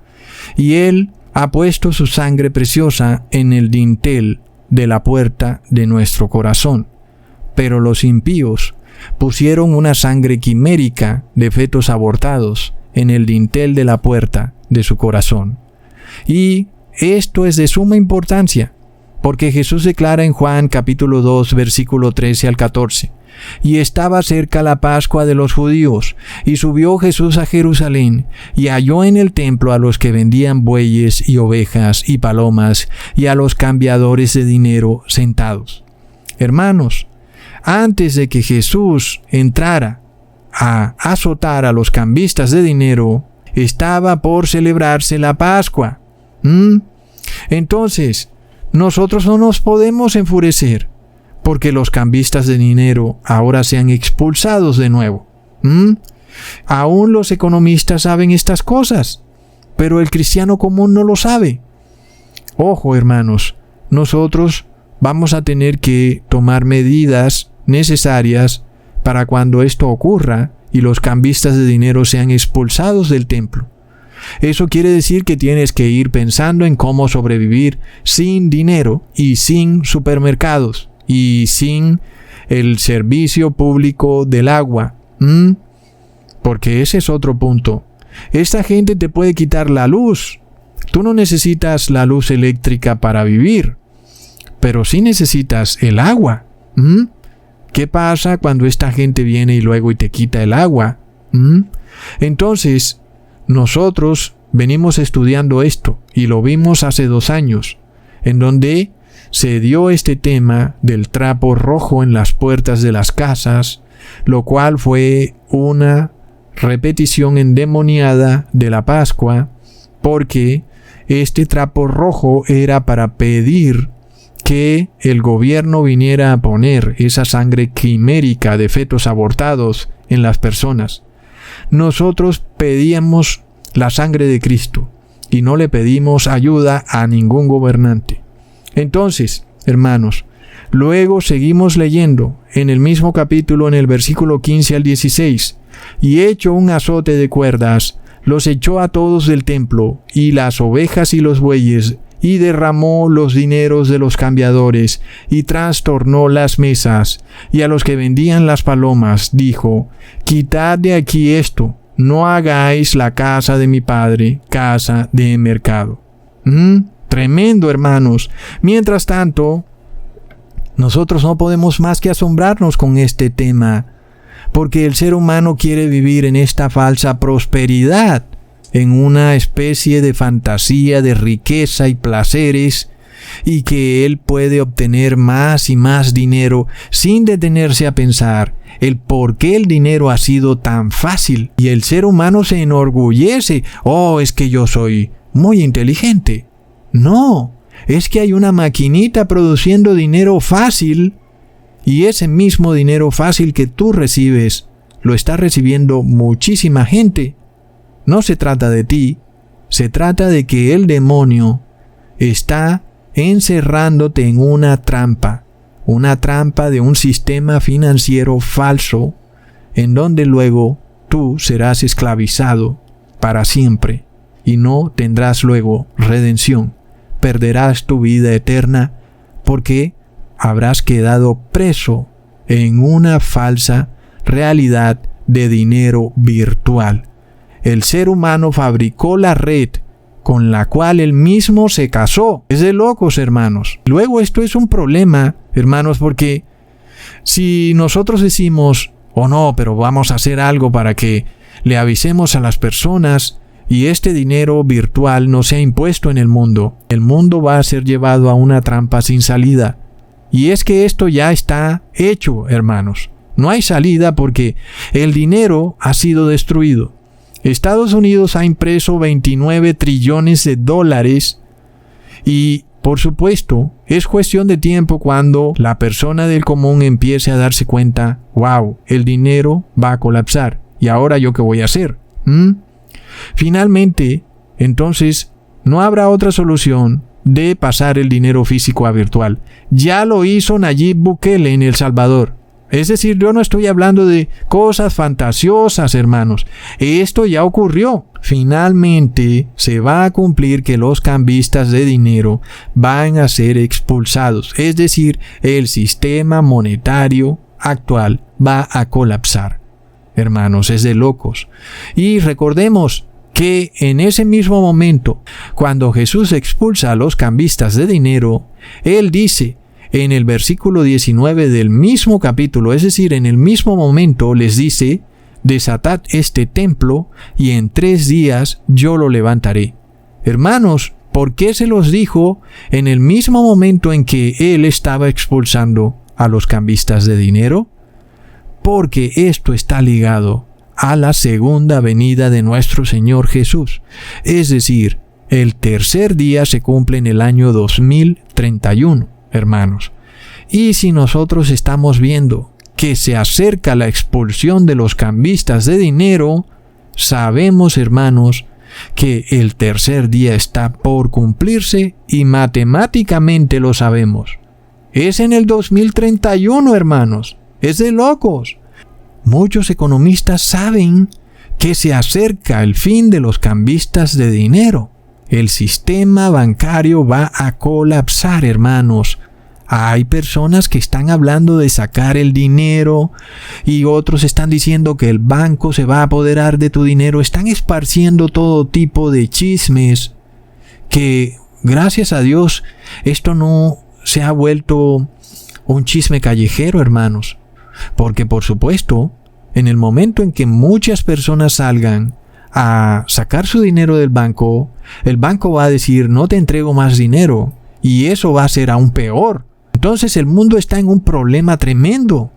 y él ha puesto su sangre preciosa en el dintel de la puerta de nuestro corazón. Pero los impíos pusieron una sangre quimérica de fetos abortados en el dintel de la puerta de su corazón. Y esto es de suma importancia, porque Jesús declara en Juan capítulo 2, versículo 13 al 14, y estaba cerca la Pascua de los judíos, y subió Jesús a Jerusalén, y halló en el templo a los que vendían bueyes y ovejas y palomas, y a los cambiadores de dinero sentados. Hermanos, antes de que Jesús entrara a azotar a los cambistas de dinero, estaba por celebrarse la Pascua. Entonces, nosotros no nos podemos enfurecer porque los cambistas de dinero ahora sean expulsados de nuevo. Aún los economistas saben estas cosas, pero el cristiano común no lo sabe. Ojo, hermanos, nosotros vamos a tener que tomar medidas necesarias para cuando esto ocurra y los cambistas de dinero sean expulsados del templo. Eso quiere decir que tienes que ir pensando en cómo sobrevivir sin dinero y sin supermercados y sin el servicio público del agua. Porque ese es otro punto. Esta gente te puede quitar la luz. Tú no necesitas la luz eléctrica para vivir, pero sí necesitas el agua. ¿Qué pasa cuando esta gente viene y luego te quita el agua? Entonces, nosotros venimos estudiando esto y lo vimos hace 2 años, en donde se dio este tema del trapo rojo en las puertas de las casas, lo cual fue una repetición endemoniada de la Pascua, porque este trapo rojo era para pedir que el gobierno viniera a poner esa sangre quimérica de fetos abortados en las personas. Nosotros pedíamos la sangre de Cristo y no le pedimos ayuda a ningún gobernante. Entonces, hermanos, luego seguimos leyendo en el mismo capítulo, en el versículo 15 al 16, y hecho un azote de cuerdas, los echó a todos del templo, y las ovejas y los bueyes, y derramó los dineros de los cambiadores, y trastornó las mesas, y a los que vendían las palomas dijo: quitad de aquí esto, no hagáis la casa de mi padre casa de mercado. Tremendo, hermanos. Mientras tanto, nosotros no podemos más que asombrarnos con este tema, porque el ser humano quiere vivir en esta falsa prosperidad, en una especie de fantasía de riqueza y placeres, y que él puede obtener más y más dinero sin detenerse a pensar el por qué el dinero ha sido tan fácil. Y el ser humano se enorgullece: oh, es que yo soy muy inteligente. No, es que hay una maquinita produciendo dinero fácil, y ese mismo dinero fácil que tú recibes lo está recibiendo muchísima gente. No se trata de ti, se trata de que el demonio está encerrándote en una trampa de un sistema financiero falso, en donde luego tú serás esclavizado para siempre y no tendrás luego redención. Perderás tu vida eterna porque habrás quedado preso en una falsa realidad de dinero virtual. El ser humano fabricó la red con la cual él mismo se casó. Es de locos, hermanos. Luego esto es un problema, hermanos, porque si nosotros decimos, oh no, pero vamos a hacer algo para que le avisemos a las personas y este dinero virtual no sea impuesto en el mundo va a ser llevado a una trampa sin salida. Y es que esto ya está hecho, hermanos. No hay salida porque el dinero ha sido destruido. Estados Unidos ha impreso 29 trillones de dólares y, por supuesto, es cuestión de tiempo cuando la persona del común empiece a darse cuenta, wow, el dinero va a colapsar. ¿Y ahora yo qué voy a hacer? Finalmente, entonces, no habrá otra solución de pasar el dinero físico a virtual. Ya lo hizo Nayib Bukele en El Salvador. Es decir, yo no estoy hablando de cosas fantasiosas, hermanos. Esto ya ocurrió. Finalmente se va a cumplir que los cambistas de dinero van a ser expulsados. Es decir, el sistema monetario actual va a colapsar. Hermanos, es de locos. Y recordemos que en ese mismo momento, cuando Jesús expulsa a los cambistas de dinero, Él dice en el versículo 19 del mismo capítulo, es decir, en el mismo momento les dice, desatad este templo y en 3 días yo lo levantaré. Hermanos, ¿por qué se los dijo en el mismo momento en que Él estaba expulsando a los cambistas de dinero? Porque esto está ligado a la segunda venida de nuestro Señor Jesús. Es decir, el tercer día se cumple en el año 2031, hermanos. Y si nosotros estamos viendo que se acerca la expulsión de los cambistas de dinero, sabemos, hermanos, que el tercer día está por cumplirse y matemáticamente lo sabemos. Es en el 2031, hermanos. Es de locos. Muchos economistas saben que se acerca el fin de los cambistas de dinero. El sistema bancario va a colapsar, hermanos. Hay personas que están hablando de sacar el dinero y otros están diciendo que el banco se va a apoderar de tu dinero. Están esparciendo todo tipo de chismes que, gracias a Dios, esto no se ha vuelto un chisme callejero, hermanos. Porque, por supuesto, en el momento en que muchas personas salgan a sacar su dinero del banco, el banco va a decir, no te entrego más dinero. Y eso va a ser aún peor. Entonces el mundo está en un problema tremendo.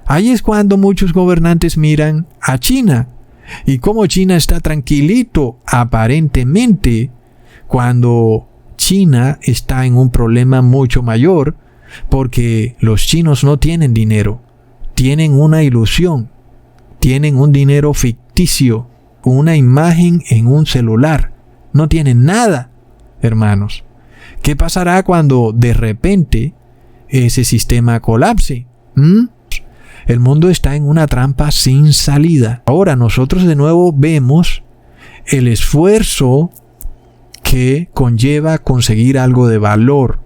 Ahí es cuando muchos gobernantes miran a China. Y como China está tranquilito, aparentemente, cuando China está en un problema mucho mayor, porque los chinos no tienen dinero, tienen una ilusión, tienen un dinero ficticio, una imagen en un celular, no tienen nada, hermanos. ¿Qué pasará cuando de repente ese sistema colapse? El mundo está en una trampa sin salida. Ahora nosotros de nuevo vemos el esfuerzo que conlleva conseguir algo de valor.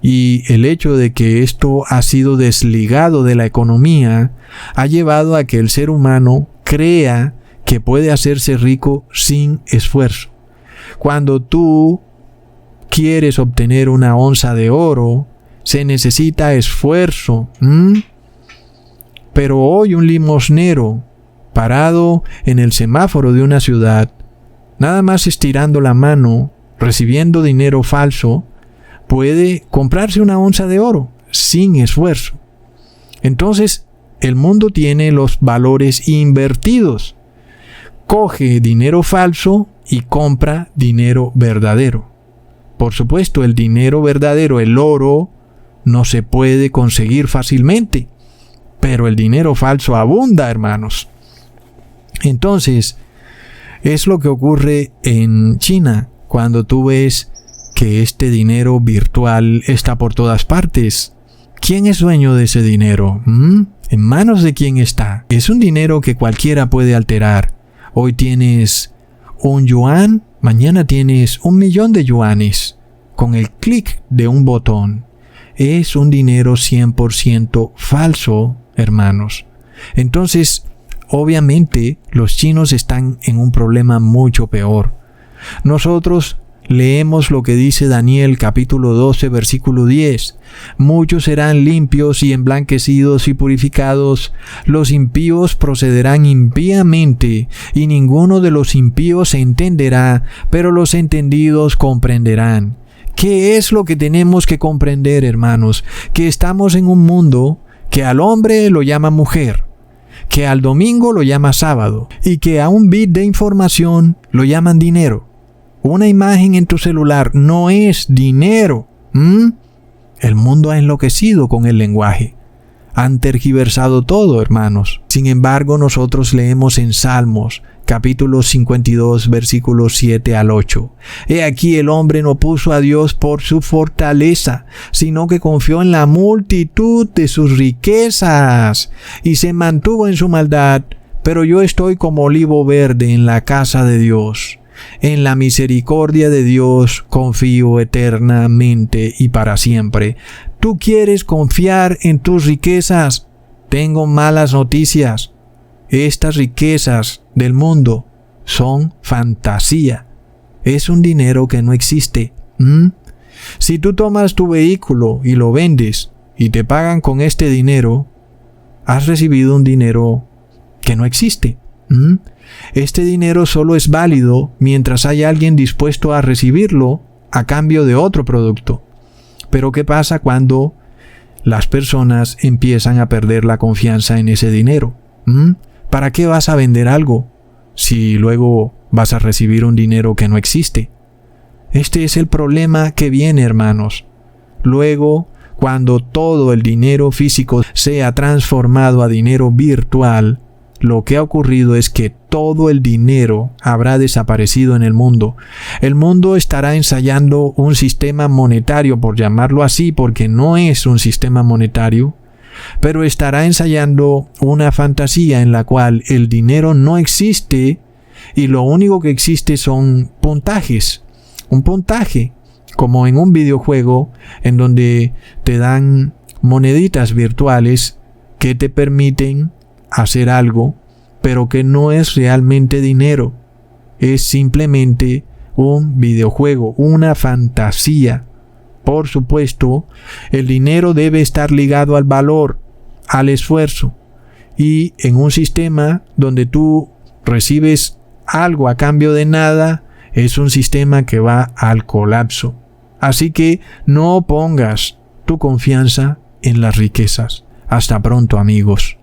Y el hecho de que esto ha sido desligado de la economía ha llevado a que el ser humano crea que puede hacerse rico sin esfuerzo. Cuando tú quieres obtener una onza de oro, se necesita esfuerzo. Pero hoy un limosnero parado en el semáforo de una ciudad, nada más estirando la mano, recibiendo dinero falso, puede comprarse una onza de oro sin esfuerzo. Entonces, el mundo tiene los valores invertidos. Coge dinero falso y compra dinero verdadero. Por supuesto, el dinero verdadero, el oro, no se puede conseguir fácilmente. pero el dinero falso abunda, hermanos. Entonces, es lo que ocurre en China cuando tú ves que este dinero virtual está por todas partes. ¿Quién es dueño de ese dinero? ¿En manos de quién está? Es un dinero que cualquiera puede alterar. Hoy tienes un yuan, mañana tienes 1.000.000 de yuanes. Con el clic de un botón. Es un dinero 100% falso, hermanos. Entonces, obviamente, los chinos están en un problema mucho peor. Nosotros leemos lo que dice Daniel capítulo 12 versículo 10. Muchos serán limpios y emblanquecidos y purificados. Los impíos procederán impíamente, y ninguno de los impíos se entenderá, pero los entendidos comprenderán. ¿Qué es lo que tenemos que comprender, hermanos? Que estamos en un mundo que al hombre lo llama mujer, que al domingo lo llama sábado, y que a un bit de información lo llaman dinero. Una imagen en tu celular no es dinero. El mundo ha enloquecido con el lenguaje. Han tergiversado todo, hermanos. Sin embargo, nosotros leemos en Salmos, capítulo 52, versículos 7 al 8. He aquí el hombre no puso a Dios por su fortaleza, sino que confió en la multitud de sus riquezas, y se mantuvo en su maldad. Pero yo estoy como olivo verde en la casa de Dios. En la misericordia de Dios confío eternamente y para siempre. ¿Tú quieres confiar en tus riquezas? Tengo malas noticias. Estas riquezas del mundo son fantasía. Es un dinero que no existe. Si tú tomas tu vehículo y lo vendes y te pagan con este dinero, has recibido un dinero que no existe. Este dinero solo es válido mientras haya alguien dispuesto a recibirlo a cambio de otro producto. Pero ¿qué pasa cuando las personas empiezan a perder la confianza en ese dinero? ¿Para qué vas a vender algo si luego vas a recibir un dinero que no existe? Este es el problema que viene, hermanos. Luego, cuando todo el dinero físico sea transformado a dinero virtual, lo que ha ocurrido es que todo el dinero habrá desaparecido en el mundo. El mundo estará ensayando un sistema monetario, por llamarlo así, porque no es un sistema monetario, pero estará ensayando una fantasía en la cual el dinero no existe y lo único que existe son puntajes. Un puntaje, como en un videojuego en donde te dan moneditas virtuales que te permiten hacer algo, pero que no es realmente dinero. Es simplemente un videojuego, una fantasía. Por supuesto, el dinero debe estar ligado al valor, al esfuerzo. Y en un sistema donde tú recibes algo a cambio de nada, es un sistema que va al colapso. Así que no pongas tu confianza en las riquezas. Hasta pronto, amigos.